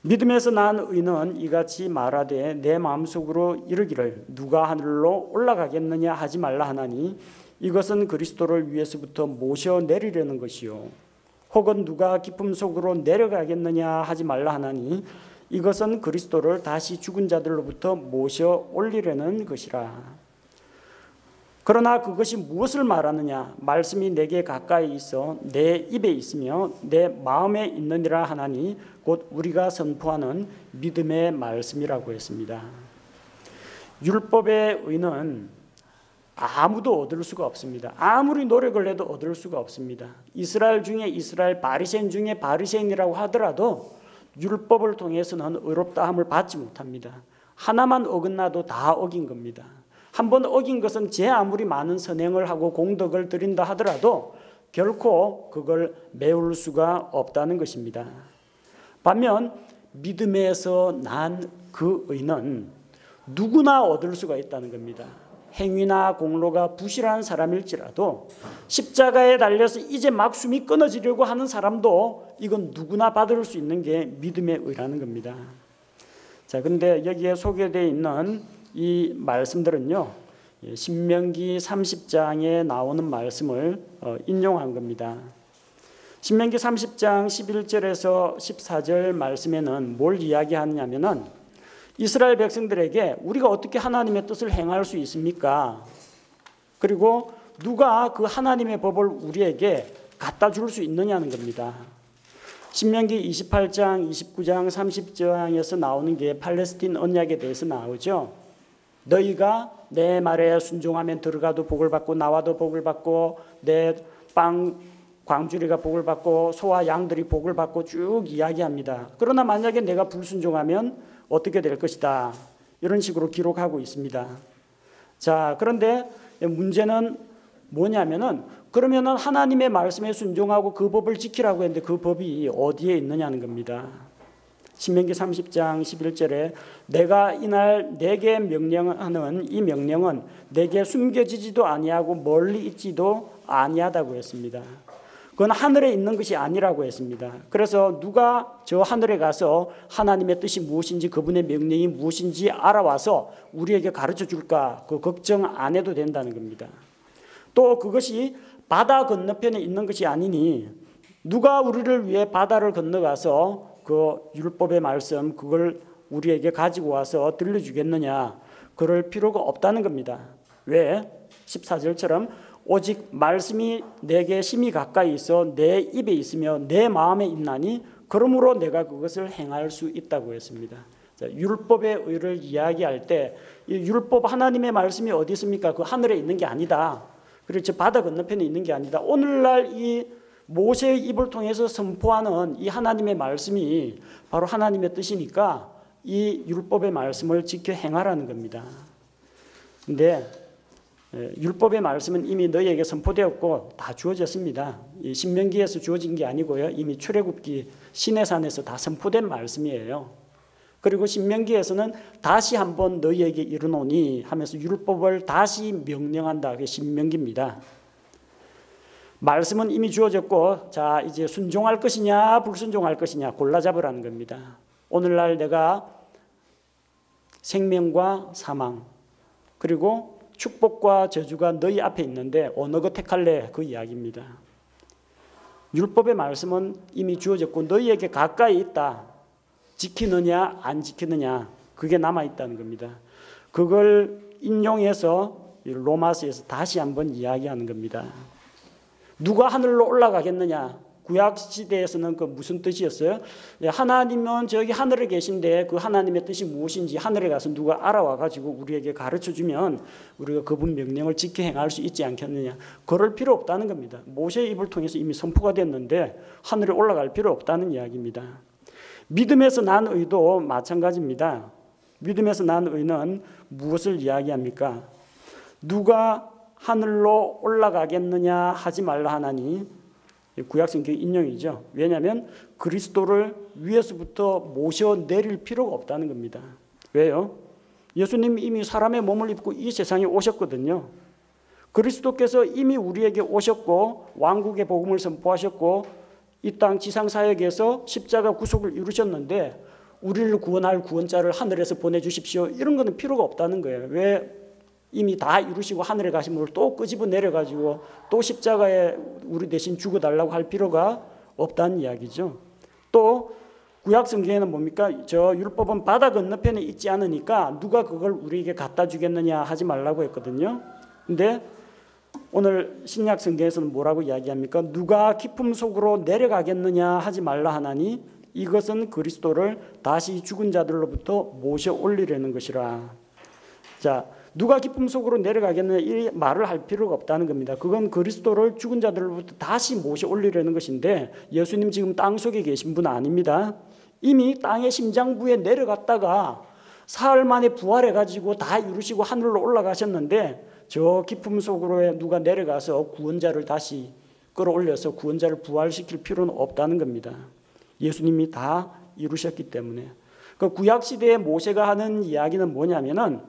믿음에서 난 의는 이같이 말하되 내 마음속으로 이르기를 누가 하늘로 올라가겠느냐 하지 말라 하나니 이것은 그리스도를 위에서부터 모셔 내리려는 것이요 혹은 누가 깊음 속으로 내려가겠느냐 하지 말라 하나니 이것은 그리스도를 다시 죽은 자들로부터 모셔 올리려는 것이라. 그러나 그것이 무엇을 말하느냐? 말씀이 내게 가까이 있어 내 입에 있으며 내 마음에 있느니라 하나니 곧 우리가 선포하는 믿음의 말씀이라고 했습니다. 율법의 의는 아무도 얻을 수가 없습니다. 아무리 노력을 해도 얻을 수가 없습니다. 이스라엘 중에 이스라엘, 바리새인 중에 바리새인이라고 하더라도 율법을 통해서는 의롭다함을 받지 못합니다. 하나만 어긋나도 다 어긴 겁니다. 한번 어긴 것은 제 아무리 많은 선행을 하고 공덕을 드린다 하더라도 결코 그걸 메울 수가 없다는 것입니다. 반면 믿음에서 난 그 의는 누구나 얻을 수가 있다는 겁니다. 행위나 공로가 부실한 사람일지라도 십자가에 달려서 이제 막 숨이 끊어지려고 하는 사람도 이건 누구나 받을 수 있는 게 믿음의 의라는 겁니다. 자, 근데 여기에 소개되어 있는 이 말씀들은요, 신명기 30장에 나오는 말씀을 인용한 겁니다. 신명기 30장 11절에서 14절 말씀에는 뭘 이야기하느냐면은 이스라엘 백성들에게 우리가 어떻게 하나님의 뜻을 행할 수 있습니까? 그리고 누가 그 하나님의 법을 우리에게 갖다 줄 수 있느냐는 겁니다. 신명기 28장, 29장, 30장에서 나오는 게 팔레스틴 언약에 대해서 나오죠. 너희가 내 말에 순종하면 들어가도 복을 받고 나와도 복을 받고 내 빵 광주리가 복을 받고 소와 양들이 복을 받고 쭉 이야기합니다. 그러나 만약에 내가 불순종하면 어떻게 될 것이다. 이런 식으로 기록하고 있습니다. 자, 그런데 문제는 뭐냐면은 그러면은 하나님의 말씀에 순종하고 그 법을 지키라고 했는데 그 법이 어디에 있느냐는 겁니다. 신명기 30장 11절에 내가 이날 내게 명령하는 이 명령은 내게 숨겨지지도 아니하고 멀리 있지도 아니하다고 했습니다. 그건 하늘에 있는 것이 아니라고 했습니다. 그래서 누가 저 하늘에 가서 하나님의 뜻이 무엇인지 그분의 명령이 무엇인지 알아와서 우리에게 가르쳐 줄까? 그 걱정 안 해도 된다는 겁니다. 또 그것이 바다 건너편에 있는 것이 아니니 누가 우리를 위해 바다를 건너가서 그 율법의 말씀 그걸 우리에게 가지고 와서 들려주겠느냐? 그럴 필요가 없다는 겁니다. 왜? 14절처럼 오직 말씀이 내게 심히 가까이 있어 내 입에 있으며 내 마음에 있나니 그러므로 내가 그것을 행할 수 있다고 했습니다. 자, 율법의 의를 이야기할 때 이 율법 하나님의 말씀이 어디 있습니까? 그 하늘에 있는 게 아니다. 그리고 저 바다 건너편에 있는 게 아니다. 오늘날 이 모세의 입을 통해서 선포하는 이 하나님의 말씀이 바로 하나님의 뜻이니까 이 율법의 말씀을 지켜 행하라는 겁니다. 근데 율법의 말씀은 이미 너희에게 선포되었고 다 주어졌습니다. 이 신명기에서 주어진 게 아니고요. 이미 출애굽기 시내산에서 다 선포된 말씀이에요. 그리고 신명기에서는 다시 한번 너희에게 이르노니 하면서 율법을 다시 명령한다. 그게 신명기입니다. 말씀은 이미 주어졌고 자 이제 순종할 것이냐 불순종할 것이냐 골라 잡으라는 겁니다. 오늘날 내가 생명과 사망 그리고 축복과 저주가 너희 앞에 있는데 어느 것 택할래? 그 이야기입니다. 율법의 말씀은 이미 주어졌고 너희에게 가까이 있다. 지키느냐 안 지키느냐 그게 남아있다는 겁니다. 그걸 인용해서 로마서에서 다시 한번 이야기하는 겁니다. 누가 하늘로 올라가겠느냐? 구약 시대에서는 그 무슨 뜻이었어요? 하나님은 저기 하늘에 계신데 그 하나님의 뜻이 무엇인지 하늘에 가서 누가 알아와 가지고 우리에게 가르쳐 주면 우리가 그분 명령을 지켜 행할 수 있지 않겠느냐. 그럴 필요 없다는 겁니다. 모세의 입을 통해서 이미 선포가 됐는데 하늘에 올라갈 필요 없다는 이야기입니다. 믿음에서 난 의도 마찬가지입니다. 믿음에서 난 의는 무엇을 이야기합니까? 누가 하늘로 올라가겠느냐 하지 말라 하나니, 구약성경 인용이죠. 왜냐하면 그리스도를 위에서부터 모셔 내릴 필요가 없다는 겁니다. 왜요? 예수님이 이미 사람의 몸을 입고 이 세상에 오셨거든요. 그리스도께서 이미 우리에게 오셨고 왕국의 복음을 선포하셨고 이 땅 지상사역에서 십자가 구속을 이루셨는데 우리를 구원할 구원자를 하늘에서 보내주십시오. 이런 거는 필요가 없다는 거예요. 왜? 이미 다 이루시고 하늘에 가신 분을 또 끄집어 내려가지고 또 십자가에 우리 대신 죽어달라고 할 필요가 없다는 이야기죠. 또 구약 성경에는 뭡니까? 저 율법은 바다 건너편에 있지 않으니까 누가 그걸 우리에게 갖다 주겠느냐 하지 말라고 했거든요. 근데 오늘 신약 성경에서는 뭐라고 이야기합니까? 누가 깊음 속으로 내려가겠느냐 하지 말라 하나니 이것은 그리스도를 다시 죽은 자들로부터 모셔 올리려는 것이라. 자, 누가 깊음 속으로 내려가겠느냐 이 말을 할 필요가 없다는 겁니다. 그건 그리스도를 죽은 자들로부터 다시 모셔 올리려는 것인데 예수님 지금 땅 속에 계신 분 아닙니다. 이미 땅의 심장부에 내려갔다가 사흘 만에 부활해가지고 다 이루시고 하늘로 올라가셨는데 저 깊음 속으로 누가 내려가서 구원자를 다시 끌어올려서 구원자를 부활시킬 필요는 없다는 겁니다. 예수님이 다 이루셨기 때문에. 그 구약시대의 모세가 하는 이야기는 뭐냐면은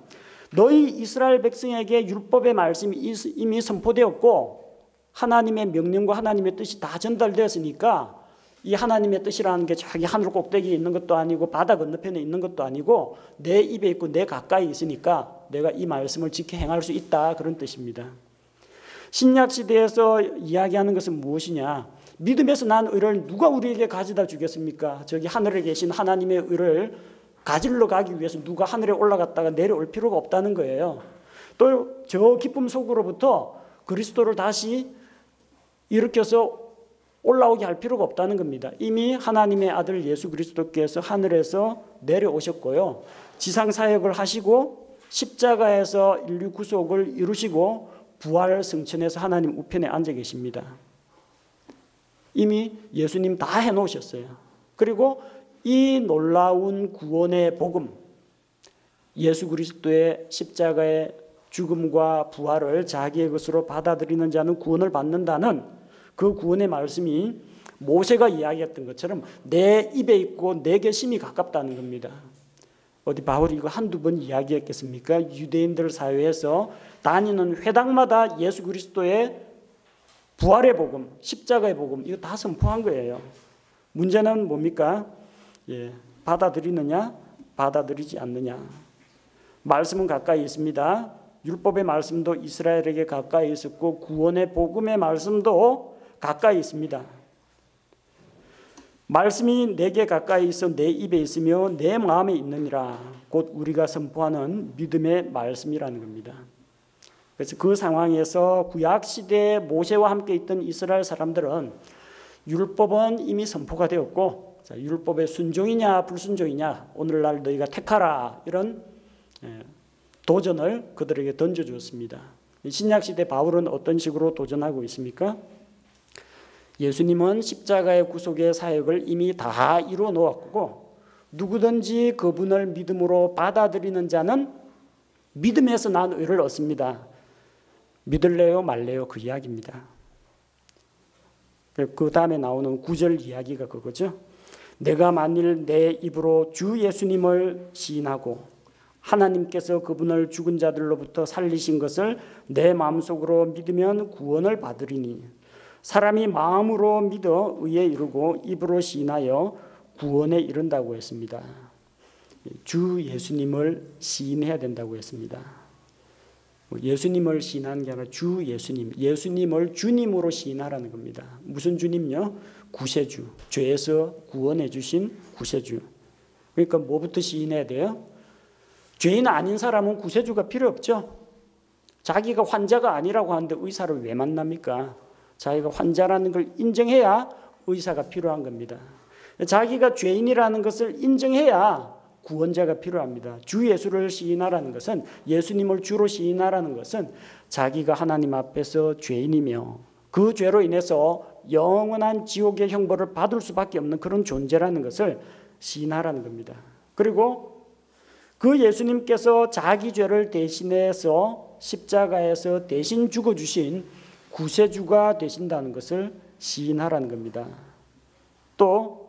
너희 이스라엘 백성에게 율법의 말씀이 이미 선포되었고 하나님의 명령과 하나님의 뜻이 다 전달되었으니까 이 하나님의 뜻이라는 게 자기 하늘 꼭대기에 있는 것도 아니고 바다 건너편에 있는 것도 아니고 내 입에 있고 내 가까이 있으니까 내가 이 말씀을 지켜 행할 수 있다, 그런 뜻입니다. 신약시대에서 이야기하는 것은 무엇이냐? 믿음에서 난 의를 누가 우리에게 가져다 주겠습니까? 저기 하늘에 계신 하나님의 의를 가지러 가기 위해서 누가 하늘에 올라갔다가 내려올 필요가 없다는 거예요. 또 저 기쁨 속으로부터 그리스도를 다시 일으켜서 올라오게 할 필요가 없다는 겁니다. 이미 하나님의 아들 예수 그리스도께서 하늘에서 내려오셨고요. 지상사역을 하시고 십자가에서 인류 구속을 이루시고 부활 승천해서 하나님 우편에 앉아 계십니다. 이미 예수님 다 해놓으셨어요. 그리고 이 놀라운 구원의 복음, 예수 그리스도의 십자가의 죽음과 부활을 자기의 것으로 받아들이는 자는 구원을 받는다는 그 구원의 말씀이 모세가 이야기했던 것처럼 내 입에 있고 내게 심히 가깝다는 겁니다. 어디 바울이 이거 한두 번 이야기했겠습니까? 유대인들 사회에서 다니는 회당마다 예수 그리스도의 부활의 복음, 십자가의 복음 이거 다 선포한 거예요. 문제는 뭡니까? 받아들이느냐, 받아들이지 않느냐. 말씀은 가까이 있습니다. 율법의 말씀도 이스라엘에게 가까이 있었고 구원의 복음의 말씀도 가까이 있습니다. 말씀이 내게 가까이 있어 내 입에 있으며 내 마음에 있느니라. 곧 우리가 선포하는 믿음의 말씀이라는 겁니다. 그래서 그 상황에서 구약시대에 모세와 함께 있던 이스라엘 사람들은 율법은 이미 선포가 되었고 율법의 순종이냐 불순종이냐 오늘날 너희가 택하라 이런 도전을 그들에게 던져주었습니다. 신약시대 바울은 어떤 식으로 도전하고 있습니까? 예수님은 십자가의 구속의 사역을 이미 다 이루어 놓았고 누구든지 그분을 믿음으로 받아들이는 자는 믿음에서 난 의를 얻습니다. 믿을래요 말래요 그 이야기입니다. 그 다음에 나오는 9절 이야기가 그거죠. 내가 만일 내 입으로 주 예수님을 시인하고 하나님께서 그분을 죽은 자들로부터 살리신 것을 내 마음속으로 믿으면 구원을 받으리니 사람이 마음으로 믿어 의에 이르고 입으로 시인하여 구원에 이른다고 했습니다. 주 예수님을 시인해야 된다고 했습니다. 예수님을 시인하는 게 아니라 주 예수님, 예수님을 주님으로 시인하라는 겁니다. 무슨 주님요? 구세주, 죄에서 구원해 주신 구세주. 그러니까 뭐부터 시인해야 돼요? 죄인 아닌 사람은 구세주가 필요 없죠. 자기가 환자가 아니라고 하는데 의사를 왜 만납니까? 자기가 환자라는 걸 인정해야 의사가 필요한 겁니다. 자기가 죄인이라는 것을 인정해야 구원자가 필요합니다. 주 예수를 시인하라는 것은, 예수님을 주로 시인하라는 것은 자기가 하나님 앞에서 죄인이며 그 죄로 인해서 영원한 지옥의 형벌을 받을 수밖에 없는 그런 존재라는 것을 시인하라는 겁니다. 그리고 그 예수님께서 자기 죄를 대신해서 십자가에서 대신 죽어주신 구세주가 되신다는 것을 시인하라는 겁니다. 또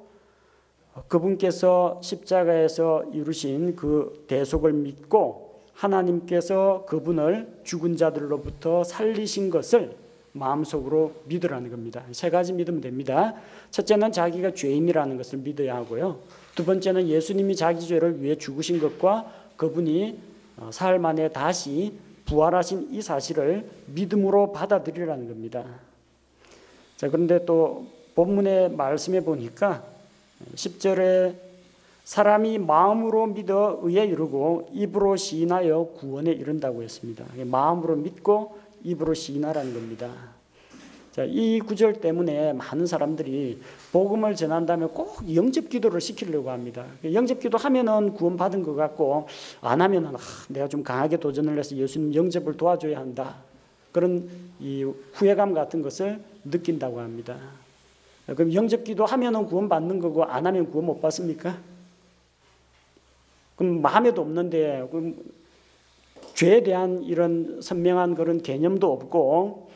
그분께서 십자가에서 이루신 그 대속을 믿고 하나님께서 그분을 죽은 자들로부터 살리신 것을 마음속으로 믿으라는 겁니다. 세 가지 믿으면 됩니다. 첫째는 자기가 죄인이라는 것을 믿어야 하고요. 두 번째는 예수님이 자기 죄를 위해 죽으신 것과 그분이 사흘 만에 다시 부활하신 이 사실을 믿음으로 받아들이라는 겁니다. 자, 그런데 또 본문의 말씀에 보니까 10절에 사람이 마음으로 믿어 의에 이르고 입으로 시인하여 구원에 이른다고 했습니다. 마음으로 믿고 입으로 시인하라는 겁니다. 자, 이 구절 때문에 많은 사람들이 복음을 전한 다음에 꼭 영접 기도를 시키려고 합니다. 영접 기도 하면은 구원 받은 것 같고 안 하면은 내가 좀 강하게 도전을 해서 예수님 영접을 도와줘야 한다. 그런 이 후회감 같은 것을 느낀다고 합니다. 그럼 영접 기도 하면은 구원 받는 거고 안 하면 구원 못 받습니까? 그럼 마음에도 없는데 그럼 죄에 대한 이런 선명한 그런 개념도 없고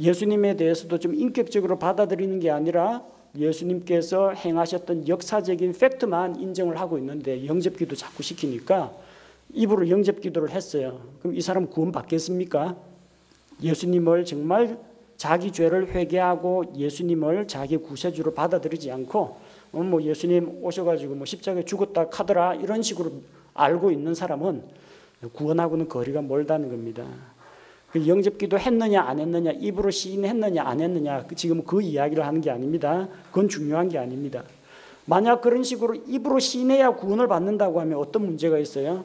예수님에 대해서도 좀 인격적으로 받아들이는 게 아니라 예수님께서 행하셨던 역사적인 팩트만 인정을 하고 있는데 영접기도 자꾸 시키니까 입으로 영접기도를 했어요. 그럼 이 사람 구원 받겠습니까? 예수님을 정말 자기 죄를 회개하고 예수님을 자기 구세주로 받아들이지 않고 뭐 예수님 오셔가지고 뭐 십자가에 죽었다 카더라 이런 식으로 알고 있는 사람은 구원하고는 거리가 멀다는 겁니다. 영접기도 했느냐 안 했느냐, 입으로 시인했느냐 안 했느냐, 지금 그 이야기를 하는 게 아닙니다. 그건 중요한 게 아닙니다. 만약 그런 식으로 입으로 시인해야 구원을 받는다고 하면 어떤 문제가 있어요?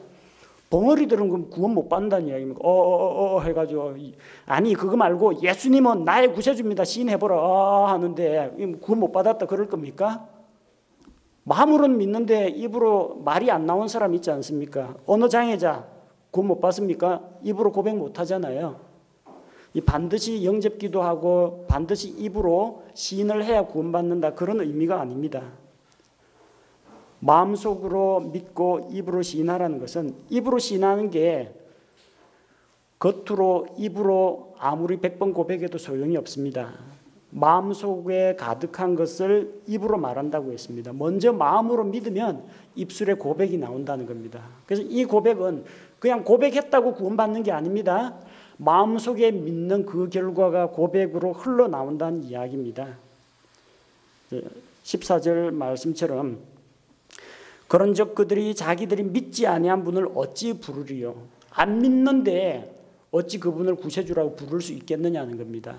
벙어리들은 그럼 구원 못 받는다는 이야기입니까? 해가지고 아니 그거 말고 예수님은 나의 구세주입니다 시인해보라 하는데 구원 못 받았다 그럴 겁니까? 마음으로는 믿는데 입으로 말이 안 나온 사람 있지 않습니까? 언어 장애자 구원 못 받습니까? 입으로 고백 못 하잖아요. 이 반드시 영접기도 하고 반드시 입으로 시인을 해야 구원받는다 그런 의미가 아닙니다. 마음속으로 믿고 입으로 시인하라는 것은 입으로 시인하는 게 겉으로 입으로 아무리 100번 고백해도 소용이 없습니다. 마음속에 가득한 것을 입으로 말한다고 했습니다. 먼저 마음으로 믿으면 입술에 고백이 나온다는 겁니다. 그래서 이 고백은 그냥 고백했다고 구원받는 게 아닙니다. 마음속에 믿는 그 결과가 고백으로 흘러나온다는 이야기입니다. 14절 말씀처럼 그런즉 그들이 자기들이 믿지 아니한 분을 어찌 부르리요? 안 믿는데 어찌 그분을 구세주라고 부를 수 있겠느냐는 겁니다.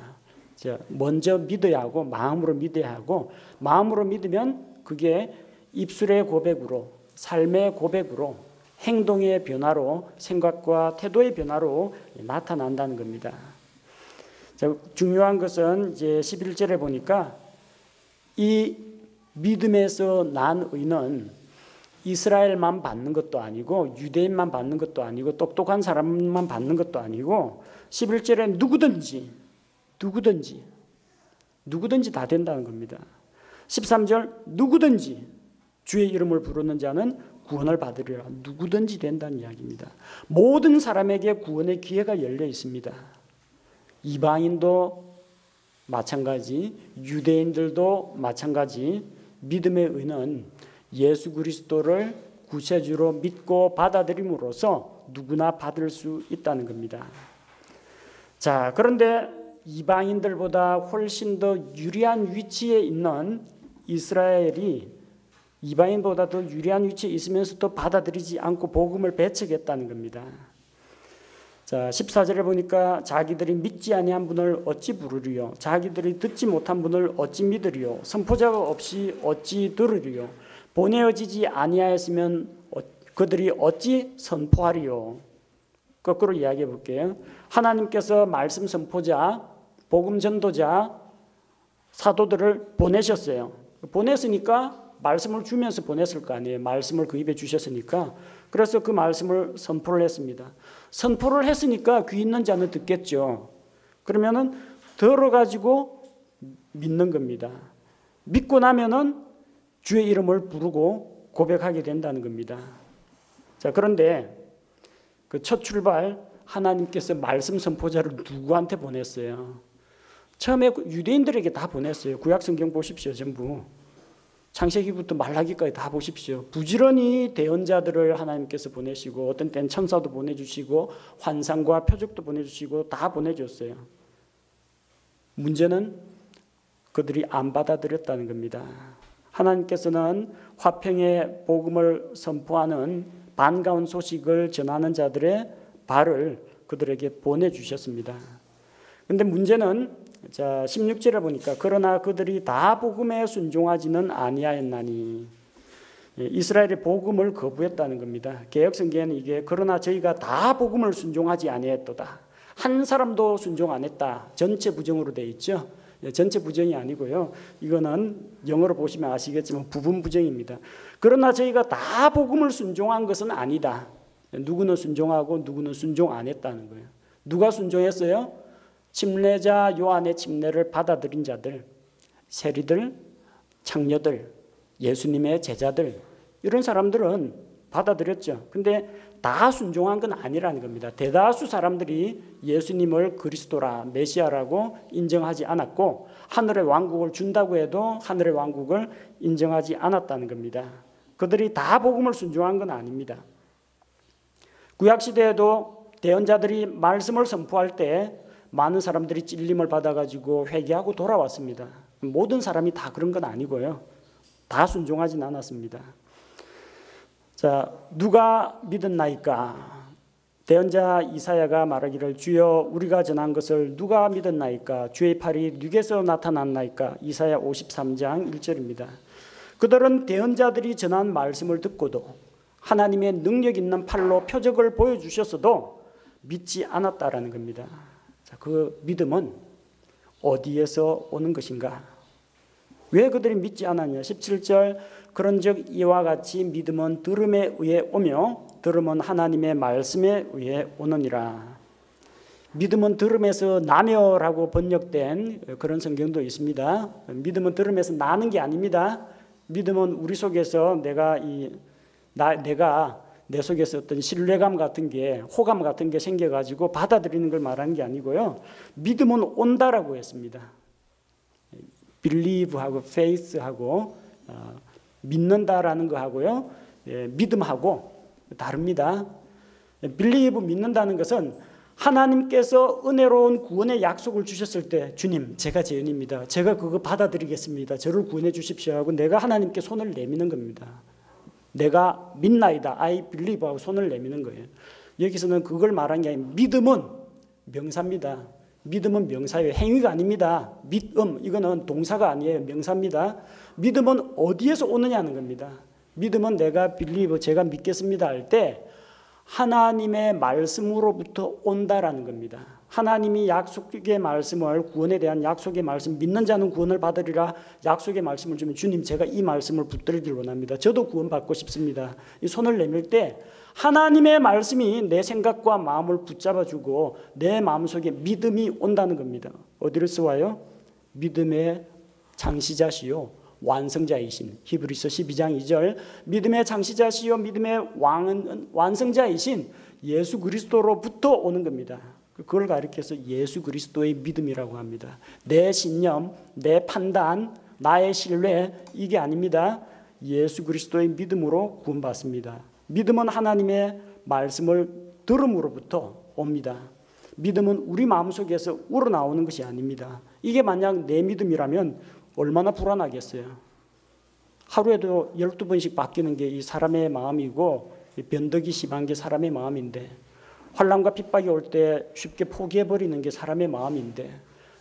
먼저 믿어야 하고 마음으로 믿어야 하고 마음으로 믿으면 그게 입술의 고백으로 삶의 고백으로 행동의 변화로 생각과 태도의 변화로 나타난다는 겁니다. 중요한 것은 이제 11절에 보니까 이 믿음에서 난 의는 이스라엘만 받는 것도 아니고 유대인만 받는 것도 아니고 똑똑한 사람만 받는 것도 아니고 11절에 누구든지 다 된다는 겁니다. 13절 누구든지 주의 이름을 부르는 자는 구원을 받으리라. 누구든지 된다는 이야기입니다. 모든 사람에게 구원의 기회가 열려 있습니다. 이방인도 마찬가지, 유대인들도 마찬가지. 믿음의 의는 예수 그리스도를 구세주로 믿고 받아들임으로써 누구나 받을 수 있다는 겁니다. 자, 그런데 이방인들보다 훨씬 더 유리한 위치에 있는 이스라엘이 이방인보다 더 유리한 위치에 있으면서도 받아들이지 않고 복음을 배척했다는 겁니다. 자, 14절에 보니까 자기들이 믿지 아니한 분을 어찌 부르리요? 자기들이 듣지 못한 분을 어찌 믿으리요? 선포자가 없이 어찌 들으리요? 보내어지지 아니하였으면 그들이 어찌 선포하리요? 거꾸로 이야기해 볼게요. 하나님께서 말씀 선포자, 복음 전도자, 사도들을 보내셨어요. 보냈으니까 말씀을 주면서 보냈을 거 아니에요. 말씀을 그 입에 주셨으니까. 그래서 그 말씀을 선포를 했습니다. 선포를 했으니까 귀 있는 자는 듣겠죠. 그러면은 들어가지고 믿는 겁니다. 믿고 나면은 주의 이름을 부르고 고백하게 된다는 겁니다. 자, 그런데 그 첫 출발 하나님께서 말씀 선포자를 누구한테 보냈어요? 처음에 유대인들에게 다 보냈어요. 구약 성경 보십시오. 전부 창세기부터 말라기까지 다 보십시오. 부지런히 대언자들을 하나님께서 보내시고 어떤 때는 천사도 보내주시고 환상과 표적도 보내주시고 다 보내줬어요. 문제는 그들이 안 받아들였다는 겁니다. 하나님께서는 화평의 복음을 선포하는 반가운 소식을 전하는 자들의 발을 그들에게 보내주셨습니다. 그런데 문제는 자 16절에 보니까 그러나 그들이 다 복음에 순종하지는 아니하였나니, 이스라엘의 복음을 거부했다는 겁니다. 개역성경에는 이게 그러나 저희가 다 복음을 순종하지 아니했도다. 한 사람도 순종 안 했다. 전체 부정으로 되어 있죠. 전체 부정이 아니고요. 이거는 영어로 보시면 아시겠지만 부분 부정입니다. 그러나 저희가 다 복음을 순종한 것은 아니다. 누구는 순종하고 누구는 순종 안 했다는 거예요. 누가 순종했어요? 침례자 요한의 침례를 받아들인 자들, 세리들, 창녀들, 예수님의 제자들, 이런 사람들은 받아들였죠. 근데 다 순종한 건 아니라는 겁니다. 대다수 사람들이 예수님을 그리스도라, 메시아라고 인정하지 않았고 하늘의 왕국을 준다고 해도 하늘의 왕국을 인정하지 않았다는 겁니다. 그들이 다 복음을 순종한 건 아닙니다. 구약시대에도 대언자들이 말씀을 선포할 때 많은 사람들이 찔림을 받아가지고 회개하고 돌아왔습니다. 모든 사람이 다 그런 건 아니고요. 다 순종하진 않았습니다. 자, 누가 믿었나이까? 대언자 이사야가 말하기를 주여 우리가 전한 것을 누가 믿었나이까? 주의 팔이 누구에서 나타났나이까? 이사야 53장 1절입니다. 그들은 대언자들이 전한 말씀을 듣고도 하나님의 능력 있는 팔로 표적을 보여주셨어도 믿지 않았다라는 겁니다. 자, 그 믿음은 어디에서 오는 것인가? 왜 그들이 믿지 않았냐? 17절 그런즉 이와 같이 믿음은 들음에 의해 오며 들음은 하나님의 말씀에 의해 오느니라. 믿음은 들음에서 나며라고 번역된 그런 성경도 있습니다. 믿음은 들음에서 나는 게 아닙니다. 믿음은 우리 속에서 내가 내 속에서 어떤 신뢰감 같은 게, 호감 같은 게 생겨가지고 받아들이는 걸 말하는 게 아니고요. 믿음은 온다라고 했습니다. believe하고 faith하고 믿는다라는 거 하고요. 믿음하고 다릅니다. believe 믿는다는 것은 하나님께서 은혜로운 구원의 약속을 주셨을 때 주님 제가 죄인입니다. 제가 그거 받아들이겠습니다. 저를 구원해 주십시오 하고 내가 하나님께 손을 내미는 겁니다. 내가 믿나이다. I believe 하고 손을 내미는 거예요. 여기서는 그걸 말한 게 아니라 믿음은 명사입니다. 믿음은 명사예요. 행위가 아닙니다. 믿음 이거는 동사가 아니에요. 명사입니다. 믿음은 어디에서 오느냐는 겁니다. 믿음은 내가 believe 제가 믿겠습니다 할 때 하나님의 말씀으로부터 온다라는 겁니다. 하나님이 약속의 말씀을 구원에 대한 약속의 말씀 믿는 자는 구원을 받으리라 약속의 말씀을 주면 주님 제가 이 말씀을 붙들기를 원합니다. 저도 구원받고 싶습니다. 이 손을 내밀 때 하나님의 말씀이 내 생각과 마음을 붙잡아주고 내 마음속에 믿음이 온다는 겁니다. 어디를 쓰와요? 믿음의 창시자시요 완성자이신 히브리서 12장 2절 믿음의 창시자시요 믿음의 완성자이신 예수 그리스도로부터 오는 겁니다. 그걸 가리켜서 예수 그리스도의 믿음이라고 합니다. 내 신념, 내 판단, 나의 신뢰 이게 아닙니다. 예수 그리스도의 믿음으로 구원받습니다. 믿음은 하나님의 말씀을 들음으로부터 옵니다. 믿음은 우리 마음속에서 우러나오는 것이 아닙니다. 이게 만약 내 믿음이라면 얼마나 불안하겠어요. 하루에도 12번씩 바뀌는 게 이 사람의 마음이고 변덕이 심한 게 사람의 마음인데 환난과 핍박이 올 때 쉽게 포기해버리는 게 사람의 마음인데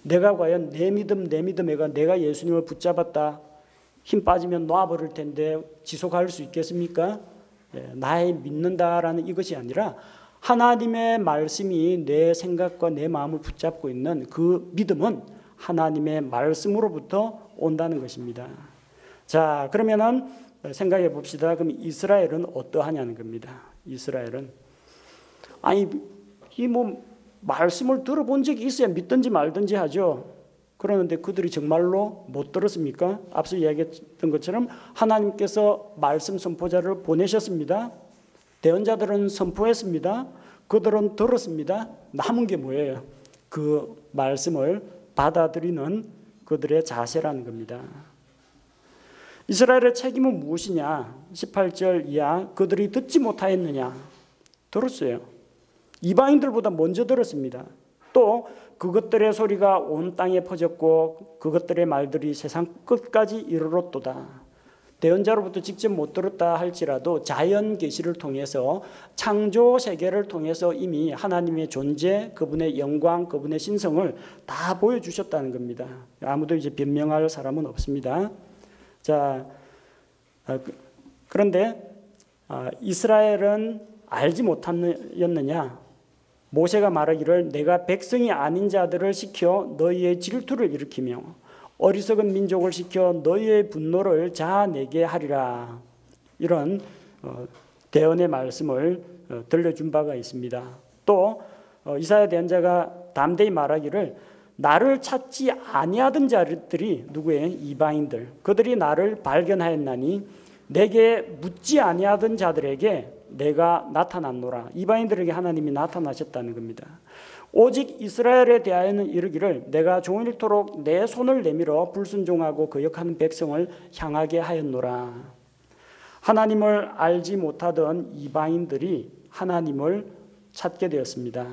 내가 과연 내 믿음에가 내가 예수님을 붙잡았다 힘 빠지면 놔버릴 텐데 지속할 수 있겠습니까? 나의 믿는다라는 이것이 아니라 하나님의 말씀이 내 생각과 내 마음을 붙잡고 있는 그 믿음은 하나님의 말씀으로부터 온다는 것입니다. 자, 그러면은 생각해 봅시다. 그럼 이스라엘은 어떠하냐는 겁니다. 이스라엘은 아니 이 뭐 말씀을 들어본 적이 있어야 믿든지 말든지 하죠. 그러는데 그들이 정말로 못 들었습니까? 앞서 이야기했던 것처럼 하나님께서 말씀 선포자를 보내셨습니다. 대언자들은 선포했습니다. 그들은 들었습니다. 남은 게 뭐예요? 그 말씀을 받아들이는 그들의 자세라는 겁니다. 이스라엘의 책임은 무엇이냐? 18절 이하 그들이 듣지 못하였느냐? 들었어요. 이방인들보다 먼저 들었습니다. 또 그것들의 소리가 온 땅에 퍼졌고 그것들의 말들이 세상 끝까지 이르렀도다. 대언자로부터 직접 못 들었다 할지라도 자연 계시를 통해서 창조 세계를 통해서 이미 하나님의 존재, 그분의 영광, 그분의 신성을 다 보여주셨다는 겁니다. 아무도 이제 변명할 사람은 없습니다. 자, 그런데 이스라엘은 알지 못하였느냐? 모세가 말하기를 내가 백성이 아닌 자들을 시켜 너희의 질투를 일으키며 어리석은 민족을 시켜 너희의 분노를 자아내게 하리라. 이런 대언의 말씀을 들려준 바가 있습니다. 또 이사야 대언자가 담대히 말하기를 나를 찾지 아니하던 자들이 누구예요? 이방인들. 그들이 나를 발견하였나니 내게 묻지 아니하던 자들에게 내가 나타났노라. 이방인들에게 하나님이 나타나셨다는 겁니다. 오직 이스라엘에 대하여는 이르기를 내가 종일토록 내 손을 내밀어 불순종하고 거역하는 백성을 향하게 하였노라. 하나님을 알지 못하던 이방인들이 하나님을 찾게 되었습니다.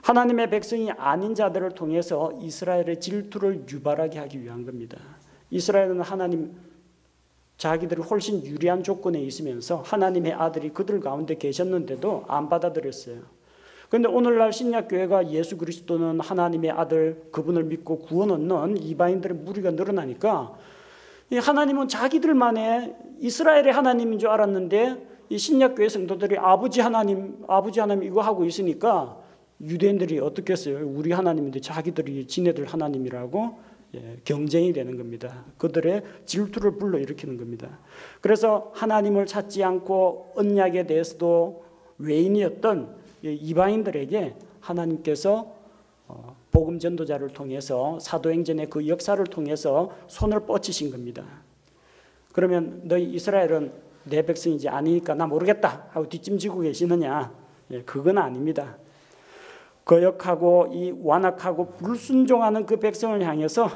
하나님의 백성이 아닌 자들을 통해서 이스라엘의 질투를 유발하게 하기 위한 겁니다. 이스라엘은 하나님 자기들이 훨씬 유리한 조건에 있으면서 하나님의 아들이 그들 가운데 계셨는데도 안 받아들였어요. 그런데 오늘날 신약교회가 예수 그리스도는 하나님의 아들, 그분을 믿고 구원 얻는 이방인들의 무리가 늘어나니까 하나님은 자기들만의 이스라엘의 하나님인 줄 알았는데 이 신약교회 성도들이 아버지 하나님 이거 하고 있으니까 유대인들이 어떻게 했어요? 우리 하나님인데 자기들이 지네들 하나님이라고 경쟁이 되는 겁니다. 그들의 질투를 불러일으키는 겁니다. 그래서 하나님을 찾지 않고 언약에 대해서도 외인이었던 이방인들에게 하나님께서 복음 전도자를 통해서 사도행전의 그 역사를 통해서 손을 뻗치신 겁니다. 그러면 너희 이스라엘은 내 백성이지 아니니까 나 모르겠다 하고 뒷짐지고 계시느냐? 그건 아닙니다. 거역하고 이 완악하고 불순종하는 그 백성을 향해서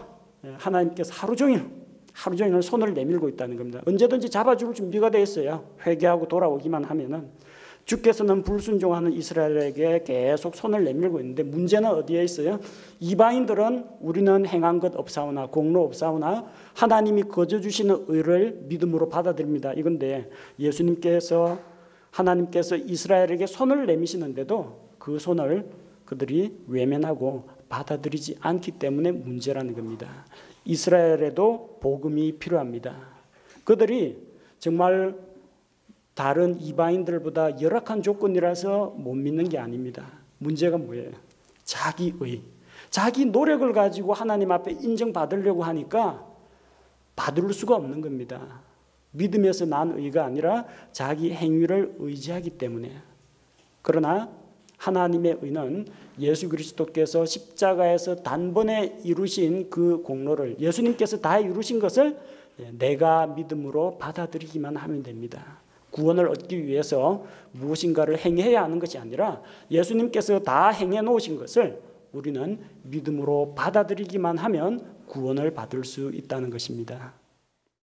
하나님께서 하루 종일 손을 내밀고 있다는 겁니다. 언제든지 잡아줄 준비가 되어 있어요. 회개하고 돌아오기만 하면은. 주께서는 불순종하는 이스라엘에게 계속 손을 내밀고 있는데 문제는 어디에 있어요? 이방인들은 우리는 행한 것 없사오나 공로 없사오나 하나님이 거저 주시는 의를 믿음으로 받아들입니다. 이건데 하나님께서 이스라엘에게 손을 내미시는데도 그 손을 그들이 외면하고 받아들이지 않기 때문에 문제라는 겁니다. 이스라엘에도 복음이 필요합니다. 그들이 정말 다른 이방인들보다 열악한 조건이라서 못 믿는 게 아닙니다. 문제가 뭐예요? 자기의, 자기 노력을 가지고 하나님 앞에 인정받으려고 하니까 받을 수가 없는 겁니다. 믿음에서 난 의가 아니라 자기 행위를 의지하기 때문에. 그러나 하나님의 의는 예수 그리스도께서 십자가에서 단번에 이루신 그 공로를 예수님께서 다 이루신 것을 내가 믿음으로 받아들이기만 하면 됩니다. 구원을 얻기 위해서 무엇인가를 행해야 하는 것이 아니라 예수님께서 다 행해 놓으신 것을 우리는 믿음으로 받아들이기만 하면 구원을 받을 수 있다는 것입니다.